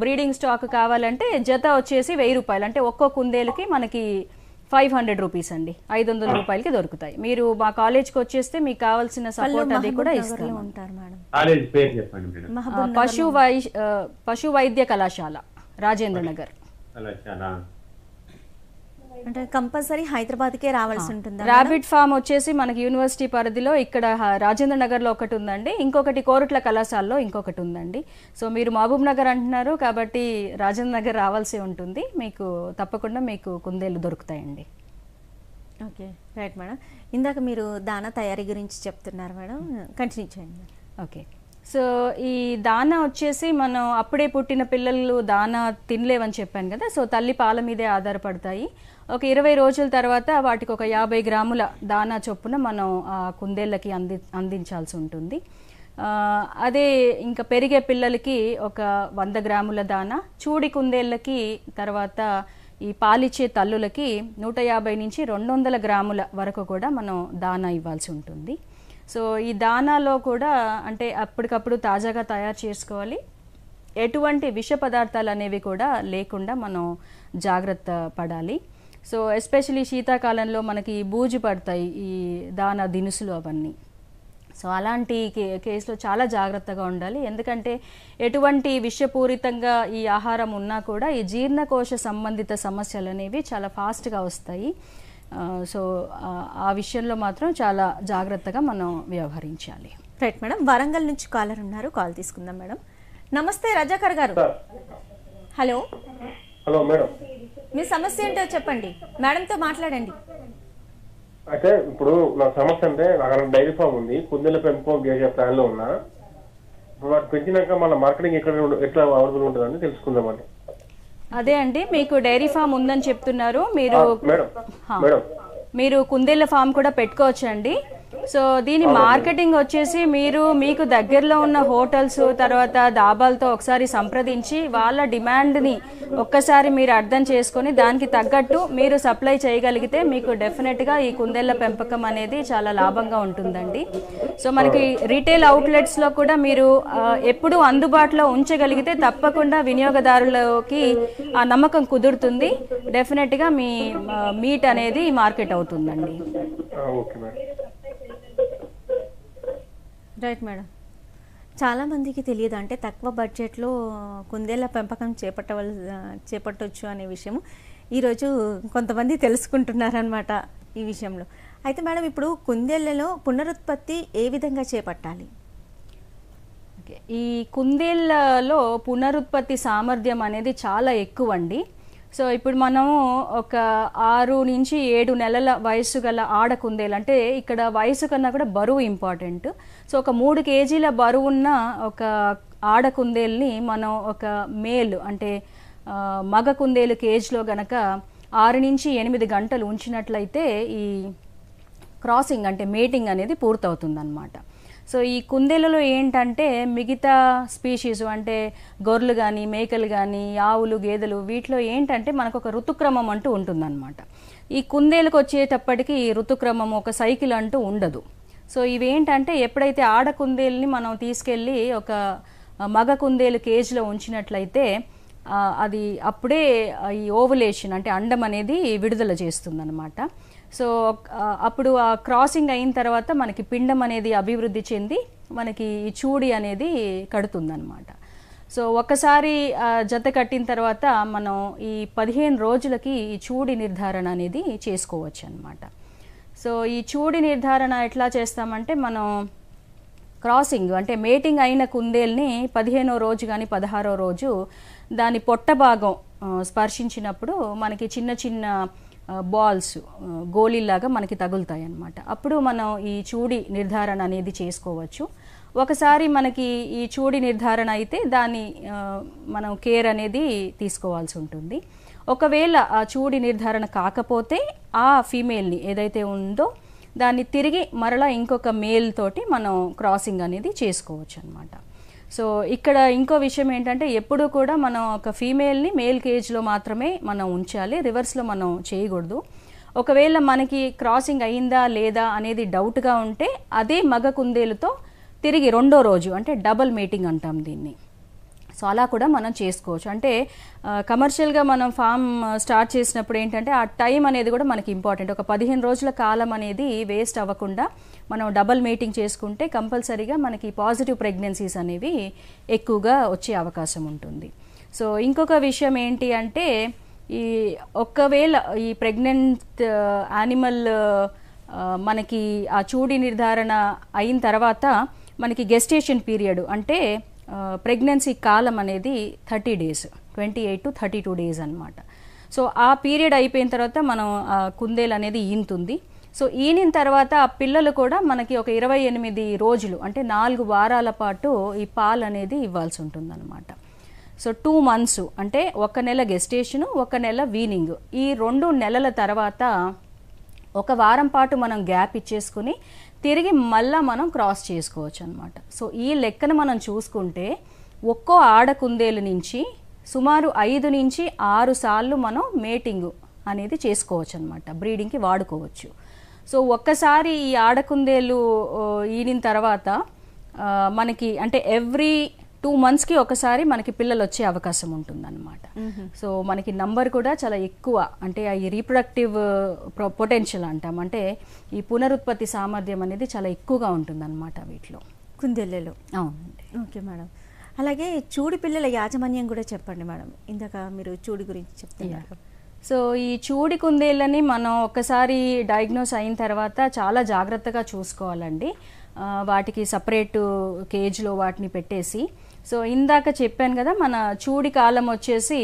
బ్రీడింగ్ స్టాక్ కావాలంటే జత వచ్చేసి 1000 రూపాయలు, అంటే ఒక్కో కుందేలుకి మనకి 500 రూపీస్ అండి, 500 రూపాయలకి దొరుకుతాయి. మీరు మా కాలేజ్కి వచ్చేస్తే మీకు కావాల్సిన సపోర్ట్ అది కూడా ఇస్తాము. పశు వైద్య కళాశాల, రాజేంద్ర నగర్. అంటే కంపల్సరీ హైదరాబాద్కే రావాల్సి ఉంటుంది. ర్యాబిట్ ఫామ్ వచ్చేసి మనకి యూనివర్సిటీ పరిధిలో ఇక్కడ రాజేంద్ర నగర్లో ఒకటి ఉందండి, ఇంకొకటి కోరుట్ల కళాశాలలో ఇంకొకటి ఉందండి. సో మీరు మహబూబ్ నగర్ అంటున్నారు కాబట్టి రాజేంద్ర నగర్ రావాల్సి ఉంటుంది. మీకు తప్పకుండా మీకు కుందేళ్ళు దొరుకుతాయండి. Okay right madam. ఇందాక మీరు దానా తయారీ గురించి చెప్తున్నారు మేడం, కంటిన్యూ చేయండి. ఓకే, సో ఈ దానా వచ్చేసి మనం అప్పుడే పుట్టిన పిల్లలు దానా తినలేవని చెప్పాను కదా. సో తల్లి పాల మీదే ఆధారపడతాయి. ఒక 20 రోజుల తర్వాత వాటికి ఒక 50 గ్రాముల దానా చొప్పున మనం కుందేళ్ళకి అందించాల్సి ఉంటుంది. అదే ఇంకా పెరిగే పిల్లలకి ఒక 100 గ్రాముల దానా, చూడి కుందేళ్ళకి తర్వాత ఈ పాలిచ్చే తల్లులకి 150 నుంచి 200 గ్రాముల వరకు కూడా మనం దానా ఇవ్వాల్సి ఉంటుంది. సో ఈ దానాలో కూడా అంటే అప్పటికప్పుడు తాజాగా తయారు చేసుకోవాలి, ఎటువంటి విష పదార్థాలు అనేవి కూడా లేకుండా మనం జాగ్రత్త పడాలి. సో ఎస్పెషలీ శీతాకాలంలో మనకి బూజు పడతాయి ఈ దానా దినుసులు అవన్నీ. సో అలాంటి కేసులో చాలా జాగ్రత్తగా ఉండాలి, ఎందుకంటే ఎటువంటి విషపూరితంగా ఈ ఆహారం ఉన్నా కూడా ఈ జీర్ణకోశ సంబంధిత సమస్యలు అనేవి చాలా ఫాస్ట్గా వస్తాయి. సో ఆ విషయంలో మాత్రం చాలా జాగ్రత్తగా మనం వ్యవహరించాలి. Right madam. వరంగల్ నుంచి కాలర్ ఉన్నారు, కాల్ తీసుకుందాం మేడం. నమస్తే రజాకర్ గారు. హలో. హలో మేడం, మీ సమస్య ఏంటో చెప్పండి, మేడంతో మాట్లాడండి. అయితే ఇప్పుడు నా సమస్య అంటే నాకు డైరీ ఫామ్ ఉంది, కుందేల పెంపకం చేసే ప్లాన్ లో ఉన్నా. వాటి పెంచినాక మళ్ళీ మార్కెటింగ్ ఎట్లా అవైలబుల్ ఉంటుందని తెలుసుకుందామండి. అదే అండి, మీకు డైరీ ఫామ్ ఉందని చెప్తున్నారు మీరు. మేడం మేడం మీరు కుందేళ్ల ఫామ్ కూడా పెట్టుకోవచ్చండి. సో దీని మార్కెటింగ్ వచ్చేసి మీరు మీకు దగ్గరలో ఉన్న హోటల్స్ తర్వాత దాబాలతో ఒకసారి సంప్రదించి వాళ్ళ డిమాండ్ని ఒక్కసారి మీరు అర్థం చేసుకొని దానికి తగ్గట్టు మీరు సప్లై చేయగలిగితే మీకు డెఫినెట్గా ఈ కుందేళ్ల పెంపకం అనేది చాలా లాభంగా ఉంటుందండి. సో మనకి రీటైల్ అవుట్లెట్స్లో కూడా మీరు ఎప్పుడు అందుబాటులో ఉంచగలిగితే తప్పకుండా వినియోగదారులకి ఆ నమ్మకం కుదురుతుంది. డెఫినెట్గా మీ మీట్ అనేది మార్కెట్ అవుతుందండి. Okay madam. Right madam. చాలామందికి తెలియదు, అంటే తక్కువ బడ్జెట్లో కుందేళ్ల పెంపకం చేపట్టవచ్చు అనే విషయం ఈరోజు కొంతమంది తెలుసుకుంటున్నారనమాట ఈ విషయంలో. అయితే మేడం, ఇప్పుడు కుందేళ్లలో పునరుత్పత్తి ఏ విధంగా చేపట్టాలి? ఈ కుందేళ్లలో పునరుత్పత్తి సామర్థ్యం అనేది చాలా ఎక్కువ అండి. సో ఇప్పుడు మనము ఒక 6 నుంచి 7 నెలల వయసు గల ఆడ కుందేలు, అంటే ఇక్కడ వయసు కన్నా కూడా బరువు ఇంపార్టెంట్. సో ఒక 3 కేజీల బరువున్న ఒక ఆడ కుందేల్ని మనం ఒక మేల్ అంటే మగ కుందేలు కేజ్లో గనక 6 నుంచి 8 గంటలు ఉంచినట్లయితే ఈ క్రాసింగ్ అంటే మేటింగ్ అనేది పూర్తవుతుందన్నమాట. సో ఈ కుందేలలో ఏంటంటే మిగతా స్పీషీస్ అంటే గొర్రెలు కానీ మేకలు కానీ ఆవులు గేదెలు వీటిలో ఏంటంటే మనకు ఒక ఋతుక్రమం అంటూ ఉంటుందన్నమాట. ఈ కుందేలకు వచ్చేటప్పటికి ఋతుక్రమం ఒక సైకిల్ అంటూ ఉండదు. సో ఇవేంటంటే ఎప్పుడైతే ఆడ కుందేల్ని మనం తీసుకెళ్ళి ఒక మగ కుందేలు కేజ్లో ఉంచినట్లయితే అది అప్పుడే ఈ ఓవులేషన్ అంటే అండం అనేది విడుదల చేస్తుందన్నమాట. సో అప్పుడు ఆ క్రాసింగ్ అయిన తర్వాత మనకి పిండం అనేది అభివృద్ధి చెంది మనకి ఈ చూడి అనేది కడుతుందన్నమాట. సో ఒక్కసారి జత కట్టిన తర్వాత మనం ఈ 15 రోజులకి ఈ చూడి నిర్ధారణ అనేది చేసుకోవచ్చు అన్నమాట. సో ఈ చూడి నిర్ధారణ ఎట్లా చేస్తామంటే మనం క్రాసింగ్ అంటే మేటింగ్ అయిన కుందేల్ని 15వ రోజు కానీ 16వ రోజు దాని పొట్ట భాగం స్పర్శించినప్పుడు మనకి చిన్న చిన్న బాల్స్ గోళీలాగా మనకి తగులుతాయి అన్నమాట. అప్పుడు మనం ఈ చూడి నిర్ధారణ అనేది చేసుకోవచ్చు. ఒకసారి మనకి ఈ చూడి నిర్ధారణ అయితే దాన్ని మనం కేర్ అనేది తీసుకోవాల్సి ఉంటుంది. ఒకవేళ ఆ చూడి నిర్ధారణ కాకపోతే ఆ ఫీమేల్ని ఏదైతే ఉందో దాన్ని తిరిగి మరలా ఇంకొక మేల్ తోటి మనం క్రాసింగ్ అనేది చేసుకోవచ్చు అన్నమాట. సో ఇక్కడ ఇంకో విషయం ఏంటంటే ఎప్పుడూ కూడా మనం ఒక ఫీమేల్ని మేల్ కేజ్లో మాత్రమే మనం ఉంచాలి, రివర్స్లో మనం చేయకూడదు. ఒకవేళ మనకి క్రాసింగ్ అయిందా లేదా అనేది డౌట్గా ఉంటే అదే మగ కుందేలుతో తిరిగి 2వ రోజు అంటే డబల్ మీటింగ్ అంటాం దీన్ని. సో అలా కూడా మనం చేసుకోవచ్చు. అంటే కమర్షియల్గా మనం ఫామ్ స్టార్ట్ చేసినప్పుడు ఏంటంటే ఆ టైం అనేది కూడా మనకి ఇంపార్టెంట్. ఒక 15 రోజుల కాలం అనేది వేస్ట్ అవ్వకుండా మనం డబల్ మీటింగ్ చేసుకుంటే కంపల్సరీగా మనకి పాజిటివ్ ప్రెగ్నెన్సీస్ అనేవి ఎక్కువగా వచ్చే అవకాశం ఉంటుంది. సో ఇంకొక విషయం ఏంటి అంటే ఈ ఒకవేళ ఈ ప్రెగ్నెంట్ యానిమల్ మనకి ఆ చూడి నిర్ధారణ అయిన తర్వాత మనకి గెస్టేషన్ పీరియడ్ అంటే ప్రెగ్నెన్సీ కాలం అనేది 30 days 28 to 32 days అన్నమాట. సో ఆ పీరియడ్ అయిపోయిన తర్వాత మనం కుందేలు అనేది ఈనుతుంది. సో ఈనిన తర్వాత ఆ పిల్లలు కూడా మనకి ఒక 28 రోజులు అంటే 4 వారాల పాటు ఈ పాలు అనేది ఇవ్వాల్సి ఉంటుందన్నమాట. సో 2 months అంటే 1 నెల గెస్టేషను 1 నెల వీనింగ్, ఈ 2 నెలల తర్వాత 1 వారం పాటు మనం గ్యాప్ ఇచ్చేసుకుని తిరిగి మళ్ళా మనం క్రాస్ చేసుకోవచ్చు అన్నమాట. సో ఈ లెక్కను మనం చూసుకుంటే ఒక్కో ఆడ కుందేలు నుంచి సుమారు 5 నుంచి 6 సార్లు మనం మేటింగ్ అనేది చేసుకోవచ్చు అన్నమాట, బ్రీడింగ్కి వాడుకోవచ్చు. సో ఒక్కసారి ఈ ఆడ కుందేలు ఈనిన తర్వాత మనకి అంటే ఎవ్రీ 2 monthsకి ఒకసారి మనకి పిల్లలు వచ్చే అవకాశం ఉంటుందన్నమాట. సో మనకి నంబర్ కూడా చాలా ఎక్కువ, అంటే ఈ రీప్రొడక్టివ్ పొటెన్షియల్ అంటాం, అంటే ఈ పునరుత్పత్తి సామర్థ్యం అనేది చాలా ఎక్కువగా ఉంటుందన్నమాట వీటిలో కుందేళ్ళలో. అవునండి. Okay madam. అలాగే చూడి పిల్లల యాజమాన్యం కూడా చెప్పండి మేడం, ఇందాక మీరు చూడి గురించి చెప్తున్నారు. సో ఈ చూడి కుందేళ్ళని మనం ఒక్కసారి డయాగ్నోస్ అయిన తర్వాత చాలా జాగ్రత్తగా చూసుకోవాలండి. వాటికి సపరేట్ కేజ్లో వాటిని పెట్టేసి, సో ఇందాక చెప్పాను కదా మన చూడి కాలం వచ్చేసి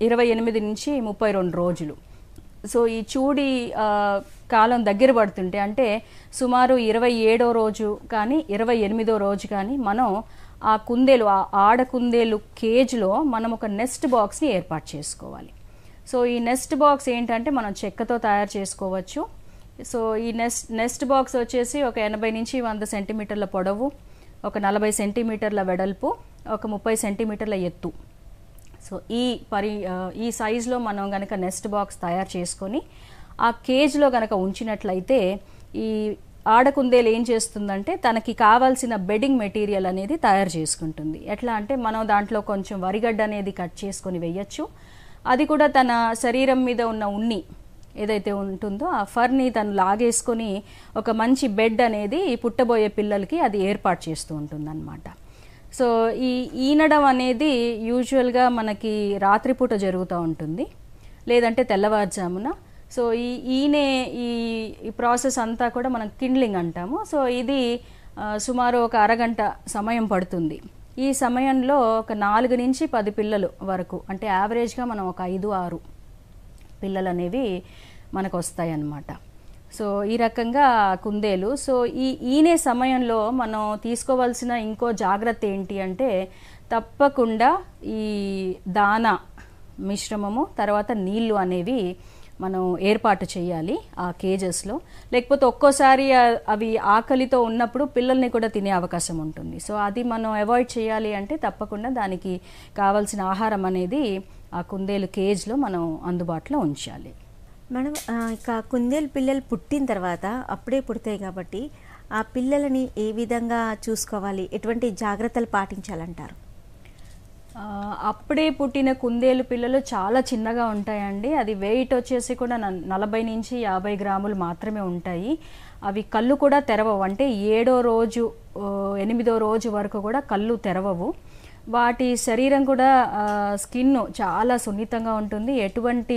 28 నుంచి 32 రోజులు. సో ఈ చూడి కాలం దగ్గర పడుతుంటే అంటే సుమారు 27వ రోజు కానీ 28వ రోజు కానీ మనం ఆ కుందేలు, ఆ ఆడ కుందేలు కేజ్లో మనం ఒక నెస్ట్ బాక్స్ని ఏర్పాటు చేసుకోవాలి. సో ఈ నెస్ట్ బాక్స్ ఏంటంటే మనం చెక్కతో తయారు చేసుకోవచ్చు. సో ఈ నెస్ట్ బాక్స్ వచ్చేసి ఒక 80 నుంచి 100 సెంటీమీటర్ల పొడవు, ఒక 40 సెంటీమీటర్ల వెడల్పు, ఒక 30 సెంటీమీటర్ల ఎత్తు. సో ఈ సైజులో మనం కనుక నెస్ట్ బాక్స్ తయారు చేసుకొని ఆ కేజ్లో కనుక ఉంచినట్లయితే ఈ ఆడకుందేలు ఏం చేస్తుందంటే తనకి కావాల్సిన బెడ్డింగ్ మెటీరియల్ అనేది తయారు చేసుకుంటుంది. ఎట్లా అంటే మనం దాంట్లో కొంచెం వరిగడ్డ అనేది కట్ చేసుకొని వేయచ్చు. అది కూడా తన శరీరం మీద ఉన్న ఉన్ని ఏదైతే ఉంటుందో ఆ ఫర్ని తను లాగేసుకొని ఒక మంచి బెడ్ అనేది పుట్టబోయే పిల్లలకి అది ఏర్పాటు చేస్తూ ఉంటుందన్నమాట. సో ఈనడం అనేది యూజువల్గా మనకి రాత్రిపూట జరుగుతూ ఉంటుంది, లేదంటే తెల్లవారుజామున. సో ఈ ప్రాసెస్ అంతా కూడా మనం కిండ్లింగ్ అంటాము. సో ఇది సుమారు ఒక అరగంట సమయం పడుతుంది. ఈ సమయంలో ఒక 4 నుంచి 10 పిల్లలు వరకు, అంటే యావరేజ్గా మనం ఒక 5-6 పిల్లలు అనేవి మనకు వస్తాయి అన్నమాట. సో ఈ రకంగా కుందేలు. సో ఈనే సమయంలో మనం తీసుకోవాల్సిన ఇంకో జాగ్రత్త ఏంటి అంటే తప్పకుండా ఈ దానా మిశ్రమము తర్వాత నీళ్లు అనేవి మనం ఏర్పాటు చేయాలి ఆ కేజెస్లో. లేకపోతే ఒక్కోసారి అవి ఆకలితో ఉన్నప్పుడు పిల్లల్ని కూడా తినే అవకాశం ఉంటుంది. సో అది మనం అవాయిడ్ చేయాలి అంటే తప్పకుండా దానికి కావాల్సిన ఆహారం అనేది ఆ కుందేలు కేజ్లో మనం అందుబాటులో ఉంచాలి. మేడం, ఇక కుందేలు పిల్లలు పుట్టిన తర్వాత అప్పుడే పుడతాయి కాబట్టి ఆ పిల్లలని ఏ విధంగా చూసుకోవాలి, ఎటువంటి జాగ్రత్తలు పాటించాలంటారు? అప్పుడే పుట్టిన కుందేలు పిల్లలు చాలా చిన్నగా ఉంటాయండి. అది వెయిట్ వచ్చేసి కూడా 40 నుంచి 50 గ్రాములు మాత్రమే ఉంటాయి. అవి కళ్ళు కూడా తెరవవు, అంటే 7వ రోజు 8వ రోజు వరకు కూడా కళ్ళు తెరవవు. వాటి శరీరం కూడా స్కిన్ చాలా సున్నితంగా ఉంటుంది, ఎటువంటి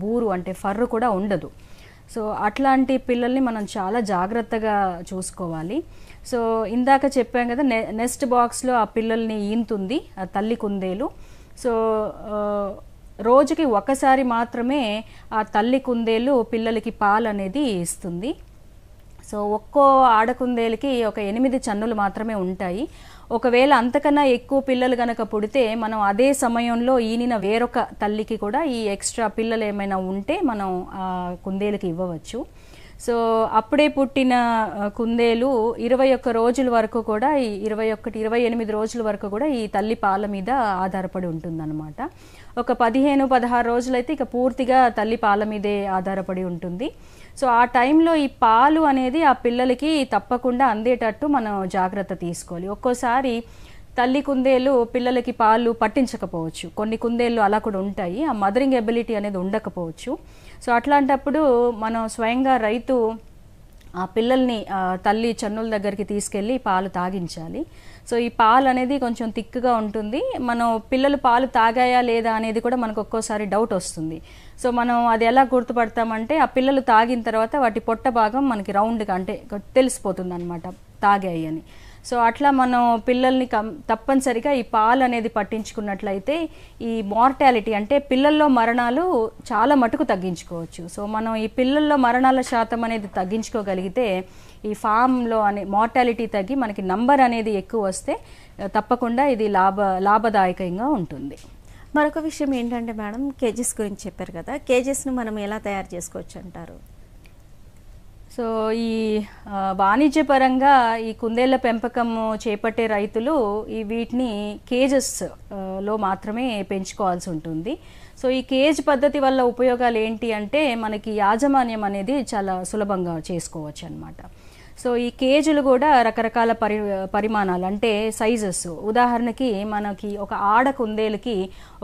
బూరు అంటే ఫర్రు కూడా ఉండదు. సో అట్లాంటి పిల్లల్ని మనం చాలా జాగ్రత్తగా చూసుకోవాలి. సో ఇందాక చెప్పాం కదా, నెస్ట్ బాక్స్లో ఆ పిల్లల్ని ఈనుతుంది ఆ తల్లి కుందేలు. సో రోజుకి ఒకసారి మాత్రమే ఆ తల్లి కుందేలు పిల్లలకి పాలు అనేది ఇస్తుంది. సో ఒక్కో ఆడకుందేలుకి ఒక 8 చన్నులు మాత్రమే ఉంటాయి. ఒకవేళ అంతకన్నా ఎక్కువ పిల్లలు గనక పుడితే మనం అదే సమయంలో ఈనిన వేరొక తల్లికి కూడా ఈ ఎక్స్ట్రా పిల్లలు ఏమైనా ఉంటే మనం ఆ కుందేలుకి ఇవ్వవచ్చు. సో అప్పుడే పుట్టిన కుందేలు 21 రోజుల వరకు కూడా 28 రోజుల వరకు కూడా ఈ తల్లి పాల మీద ఆధారపడి ఉంటుందన్నమాట. ఒక 15-16 రోజులైతే ఇక పూర్తిగా తల్లి పాల మీదే ఆధారపడి ఉంటుంది. సో ఆ టైంలో ఈ పాలు అనేది ఆ పిల్లలకి తప్పకుండా అందేటట్టు మనం జాగ్రత్త తీసుకోవాలి. ఒక్కోసారి తల్లి కుందేలు పిల్లలకి పాలు పట్టించకపోవచ్చు, కొన్ని కుందేళ్ళు అలా కూడా ఉంటాయి, ఆ మదరింగ్ ఎబిలిటీ అనేది ఉండకపోవచ్చు. సో అట్లాంటప్పుడు మనం స్వయంగా రైతు ఆ పిల్లల్ని తల్లి చన్నుల దగ్గరికి తీసుకెళ్ళి పాలు తాగించాలి. సో ఈ పాలు అనేది కొంచెం థిక్గా ఉంటుంది. మనం పిల్లలు పాలు తాగాయా లేదా అనేది కూడా మనకు ఒక్కోసారి డౌట్ వస్తుంది. సో మనం అది ఎలా గుర్తుపడతామంటే ఆ పిల్లలు తాగిన తర్వాత వాటి పొట్ట భాగం మనకి రౌండ్గా అంటే తెలిసిపోతుంది అనమాట తాగాయి అని. సో అట్లా మనం పిల్లల్ని తప్పనిసరిగా ఈ పాలు అనేది పట్టించుకున్నట్లయితే ఈ మార్టాలిటీ అంటే పిల్లల్లో మరణాలు చాలా మటుకు తగ్గించుకోవచ్చు. సో మనం ఈ పిల్లల్లో మరణాల శాతం అనేది తగ్గించుకోగలిగితే ఈ ఫామ్లో మార్టాలిటీ తగ్గి మనకి నంబర్ అనేది ఎక్కువ వస్తే తప్పకుండా ఇది లాభదాయకంగా ఉంటుంది. మరొక విషయం ఏంటంటే మేడం, కేజెస్ గురించి చెప్పారు కదా, కేజెస్ను మనం ఎలా తయారు చేసుకోవచ్చు అంటారు? సో ఈ వాణిజ్యపరంగా ఈ కుందేళ్ల పెంపకం చేపట్టే రైతులు వీటిని కేజెస్లో మాత్రమే పెంచుకోవాల్సి ఉంటుంది. సో ఈ కేజ్ పద్ధతి వల్ల ఉపయోగాలు ఏంటి అంటే మనకి యాజమాన్యం అనేది చాలా సులభంగా చేసుకోవచ్చు అన్నమాట. సో ఈ కేజీలు కూడా రకరకాల పరిమాణాలు అంటే సైజెస్, ఉదాహరణకి మనకి ఒక ఆడ కుందేలుకి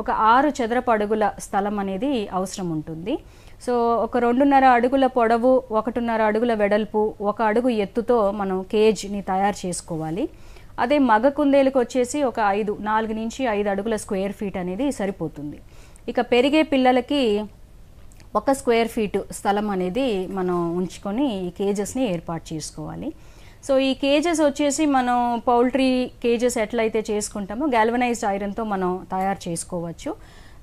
ఒక 6 చదరపు అడుగుల స్థలం అనేది అవసరం ఉంటుంది. సో ఒక 2.5 అడుగుల పొడవు, 1.5 అడుగుల వెడల్పు, 1 అడుగు ఎత్తుతో మనం కేజ్ని తయారు చేసుకోవాలి. అదే మగ కుందేలుకి వచ్చేసి ఒక 4 నుంచి 5 అడుగుల స్క్వేర్ ఫీట్ అనేది సరిపోతుంది. ఇక పెరిగే పిల్లలకి 1 స్క్వేర్ ఫీట్ స్థలం అనేది మనం ఉంచుకొని ఈ కేజెస్ని ఏర్పాటు చేసుకోవాలి. సో ఈ కేజెస్ వచ్చేసి మనం పౌల్ట్రీ కేజెస్ ఎట్లయితే చేసుకుంటామో గాల్వనైజ్డ్ ఐరన్తో మనం తయారు చేసుకోవచ్చు.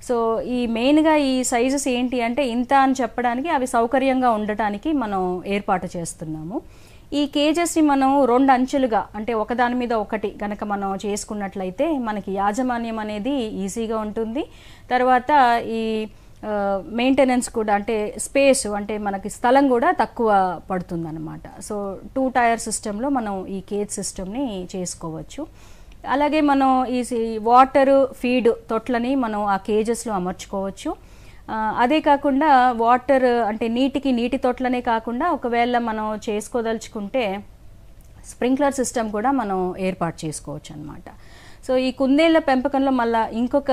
సో ఈ మెయిన్గా ఈ సైజెస్ ఏంటి అంటే ఇంత అని చెప్పడానికి అవి సౌకర్యంగా ఉండటానికి మనం ఏర్పాటు చేస్తున్నాము. ఈ కేజెస్ని మనం 2 అంచెలుగా అంటే ఒకదాని మీద ఒకటి గనక మనం చేసుకున్నట్లయితే మనకి యాజమాన్యం అనేది ఈజీగా ఉంటుంది. తర్వాత ఈ మెయింటెనెన్స్ కూడా అంటే స్పేస్ అంటే మనకి స్థలం కూడా తక్కువ పడుతుంది అనమాట. సో 2 టైర్ సిస్టంలో మనం ఈ కేజ్ సిస్టమ్ని చేసుకోవచ్చు. అలాగే మనం ఈ వాటర్ ఫీడ్ తొట్లని మనం ఆ కేజెస్లో అమర్చుకోవచ్చు. అదే కాకుండా వాటర్ అంటే నీటి తొట్లనే కాకుండా ఒకవేళ మనం చేసుకోదలుచుకుంటే స్ప్రింక్లర్ సిస్టమ్ కూడా మనం ఏర్పాటు చేసుకోవచ్చు అనమాట. సో ఈ కుందేళ్ల పెంపకంలో మళ్ళీ ఇంకొక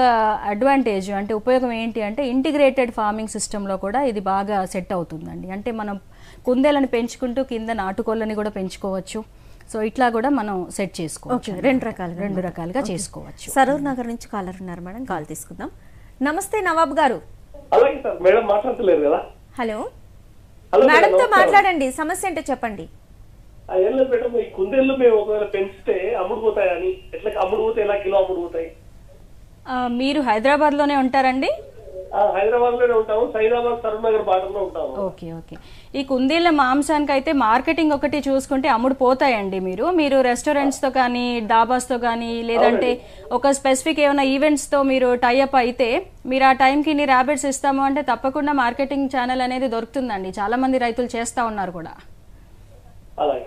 అడ్వాంటేజ్ అంటే ఉపయోగం ఏంటి అంటే ఇంటిగ్రేటెడ్ ఫార్మింగ్ సిస్టంలో కూడా ఇది బాగా సెట్ అవుతుందండి. అంటే మనం కుందేళ్ళని పెంచుకుంటూ కింద నాటుకోళ్ళని కూడా పెంచుకోవచ్చు. సో ఇట్లా కూడా మనం సెట్ చేసుకోవచ్చు. రెండు రకాలుగా చేసుకోవచ్చు. సరూర్ నగర్ నుంచి కాలర్ ఉన్నారు మేడం, కాల్ తీసుకుందాం. నమస్తే నవాబ్ గారు. అలాగే సార్, మేడం మాట్లాడతలేరు కదా? హలో హలో మేడంతో మాట్లాడండి, సమస్య ఏంటో చెప్పండి. ఏం లేదు మేడం, ఈ కుందేళ్ళు మేము ఒకవేళ పెంచితే అమ్ముడుపోతాయని, ఎట్లా అమ్ముడుపోతే ఎలా కిలో అమ్ముడుపోతాయి? మీరు హైదరాబాద్లోనే ఉంటారండి? హైదరాబాద్ లోనే ఉంటాము, సైదాబాద్ సరూర్ నగర్ బాటంలో ఉంటాము. ఓకే. ఈ కుందేళ్ల మాంసానికి అయితే మార్కెటింగ్ ఒకటి చూసుకుంటే అమ్ముడు పోతాయండి. మీరు రెస్టారెంట్స్తో కానీ డాబాస్తో కానీ లేదంటే ఒక స్పెసిఫిక్ ఏమైనా ఈవెంట్స్తో మీరు టైఅప్ అయితే మీరు ఆ టైంకి ఇన్ని ర్యాబిట్స్ ఇస్తాము అంటే తప్పకుండా మార్కెటింగ్ ఛానల్ అనేది దొరుకుతుందండి. చాలా మంది రైతులు చేస్తూ ఉన్నారు కూడా. అలాగే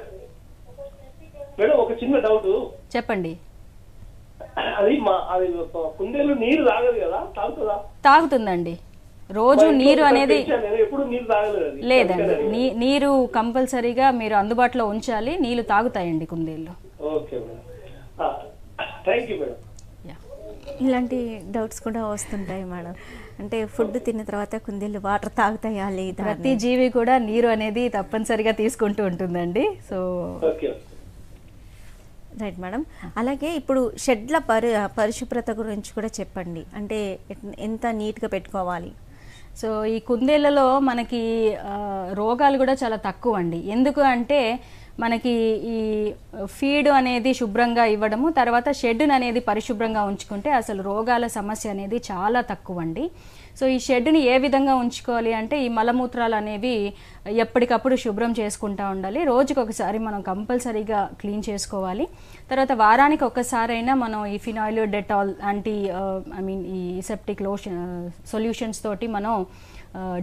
మేడం, ఒక చిన్న డౌట్ చెప్పండి. అది కుందేలు నీరు తాగదు కదా, తాగుతుందా? తాగుతుందండి. రోజు నీరు అనేది ఎప్పుడు నీరు తాగలేదు. లేదండి, నీరు కంపల్సరీగా మీరు అందుబాటులో ఉంచాలి. నీళ్లు తాగుతాయండి కుందేళ్ళు. Okay madam, thank you madam. ఇలాంటి డౌట్స్ కూడా వస్తుంటాయి మేడం. అంటే ఫుడ్ తిన్న తర్వాత కుందేళ్ళు వాటర్ తాగుతాయా లేదా? ప్రతి జీవి కూడా నీరు అనేది తప్పనిసరిగా తీసుకుంటూ ఉంటుందండి. So right madam. అలాగే ఇప్పుడు షెడ్ల పరిశుభ్రత గురించి కూడా చెప్పండి. అంటే ఎంత నీట్గా పెట్టుకోవాలి? సో ఈ కుందేళ్లలో మనకి రోగాలు కూడా చాలా తక్కువ అండి. ఎందుకు అంటే మనకి ఈ ఫీడ్ అనేది శుభ్రంగా ఇవ్వడము, తర్వాత షెడ్ని అనేది పరిశుభ్రంగా ఉంచుకుంటే అసలు రోగాల సమస్య అనేది చాలా తక్కువ అండి. సో ఈ షెడ్ని ఏ విధంగా ఉంచుకోవాలి అంటే ఈ మలమూత్రాలు అనేవి ఎప్పటికప్పుడు శుభ్రం చేసుకుంటూ ఉండాలి. రోజుకి ఒకసారి మనం కంపల్సరీగా క్లీన్ చేసుకోవాలి. తర్వాత వారానికి ఒక్కసారైనా మనం ఈ ఫినాయిల్, డెటాల్ లాంటి ఈ సెప్టిక్ సొల్యూషన్స్ తోటి మనం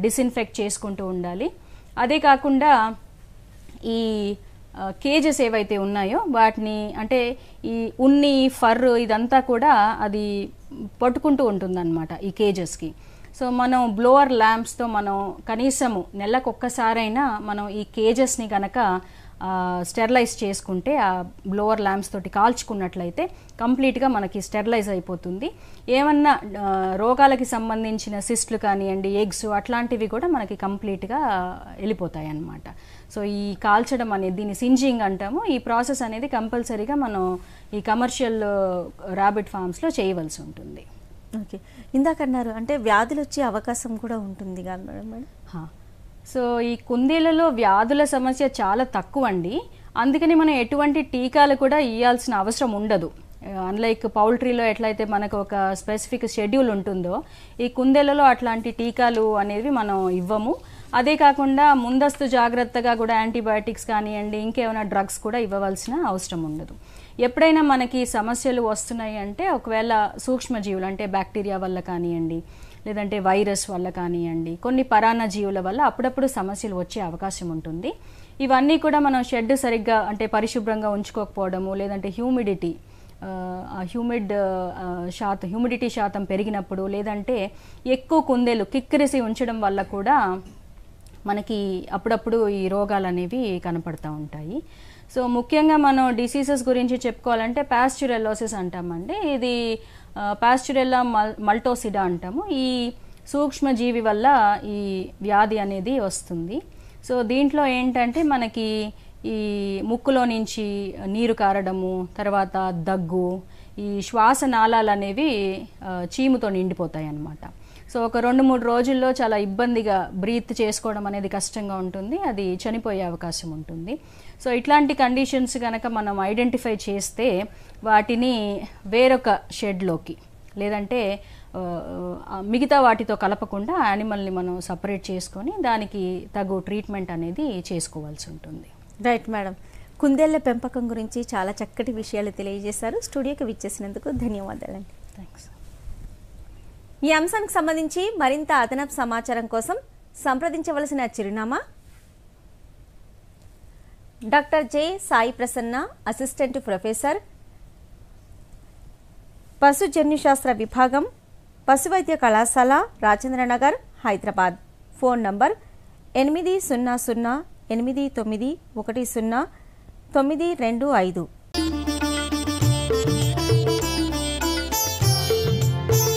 డిస్ఇన్ఫెక్ట్ చేసుకుంటూ ఉండాలి. అదే కాకుండా ఈ కేజెస్ ఏవైతే ఉన్నాయో వాటిని అంటే ఈ ఉన్ని, ఫర్ ఇదంతా కూడా అది పట్టుకుంటూ ఉంటుందన్నమాట ఈ కేజెస్కి. సో మనం బ్లోవర్ ల్యాంప్స్తో మనం కనీసము నెలకు ఒక్కసారైనా మనం ఈ కేజెస్ని కనుక స్టెరిలైజ్ చేసుకుంటే ఆ బ్లోవర్ ల్యాంప్స్ తోటి కాల్చుకున్నట్లయితే కంప్లీట్గా మనకి స్టెరిలైజ్ అయిపోతుంది. ఏమన్నా రోగాలకి సంబంధించిన సిస్ట్లు కానివ్వండి, ఎగ్స్ అట్లాంటివి కూడా మనకి కంప్లీట్గా వెళ్ళిపోతాయి అన్నమాట. సో ఈ కాల్చడం అనేది దీన్ని సింజింగ్ అంటాము. ఈ ప్రాసెస్ అనేది కంపల్సరీగా మనం ఈ కమర్షియల్ ర్యాబిట్ ఫార్మ్స్లో చేయవలసి ఉంటుంది. ఓకే, ఇందాకన్నారు అంటే వ్యాధులు వచ్చే అవకాశం కూడా ఉంటుంది కదా మేడం? సో ఈ కుందేళ్లలో వ్యాధుల సమస్య చాలా తక్కువ అండి. అందుకని మనం ఎటువంటి టీకాలు కూడా ఇవ్వాల్సిన అవసరం ఉండదు. అన్లైక్ పౌల్ట్రీలో ఎట్లయితే మనకు ఒక స్పెసిఫిక్ షెడ్యూల్ ఉంటుందో ఈ కుందేళ్లలో అట్లాంటి టీకాలు అనేవి మనం ఇవ్వము. అదే కాకుండా ముందస్తు జాగ్రత్తగా కూడా యాంటీబయాటిక్స్ కానివ్వండి, ఇంకేమైనా డ్రగ్స్ కూడా ఇవ్వవలసిన అవసరం ఉండదు. ఎప్పుడైనా మనకి సమస్యలు వస్తున్నాయి అంటే ఒకవేళ సూక్ష్మజీవులు అంటే బ్యాక్టీరియా వల్ల కానివ్వండి, లేదంటే వైరస్ వల్ల కానివ్వండి, కొన్ని పరాన్న జీవుల వల్ల అప్పుడప్పుడు సమస్యలు వచ్చే అవకాశం ఉంటుంది. ఇవన్నీ కూడా మనం షెడ్ సరిగ్గా అంటే పరిశుభ్రంగా ఉంచుకోకపోవడము, లేదంటే హ్యూమిడిటీ శాతం పెరిగినప్పుడు, లేదంటే ఎక్కువ కుందేలు కిక్కిరిసి ఉంచడం వల్ల కూడా మనకి అప్పుడప్పుడు ఈ రోగాలు అనేవి కనపడుతూ ఉంటాయి. సో ముఖ్యంగా మనం డిసీజెస్ గురించి చెప్పుకోవాలంటే పాస్చురెల్లోసిస్ అంటామండి. ఇది పాస్చురెల్లా మల్టోసిడా అంటాము. ఈ సూక్ష్మజీవి వల్ల ఈ వ్యాధి అనేది వస్తుంది. సో దీంట్లో ఏంటంటే మనకి ఈ ముక్కులో నుంచి నీరు కారడము, తర్వాత దగ్గు, ఈ శ్వాస నాళాలు అనేవి చీముతో నిండిపోతాయి అన్నమాట. సో ఒక 2-3 రోజుల్లో చాలా ఇబ్బందిగా బ్రీత్ చేసుకోవడం అనేది కష్టంగా ఉంటుంది, అది చనిపోయే అవకాశం ఉంటుంది. సో ఇట్లాంటి కండిషన్స్ కనుక మనం ఐడెంటిఫై చేస్తే వాటిని వేరొక షెడ్లోకి లేదంటే మిగతా వాటితో కలపకుండా యానిమల్ని మనం సపరేట్ చేసుకొని దానికి తగు ట్రీట్మెంట్ అనేది చేసుకోవాల్సి ఉంటుంది. Right madam. కుందేళ్ల పెంపకం గురించి చాలా చక్కటి విషయాలు తెలియజేశారు. స్టూడియోకి విచ్చేసినందుకు ధన్యవాదాలండి. థ్యాంక్స్. ఈ అంశానికి సంబంధించి మరింత అదనపు సమాచారం కోసం సంప్రదించవలసిన చిరునామా doctor J Sai Prasanna, assistant professor, పశుజన్యుశాస్త్ర విభాగం, పశువైద్య కళాశాల, రాజేంద్రనగర్, హైదరాబాద్. Phone number 800-8910925.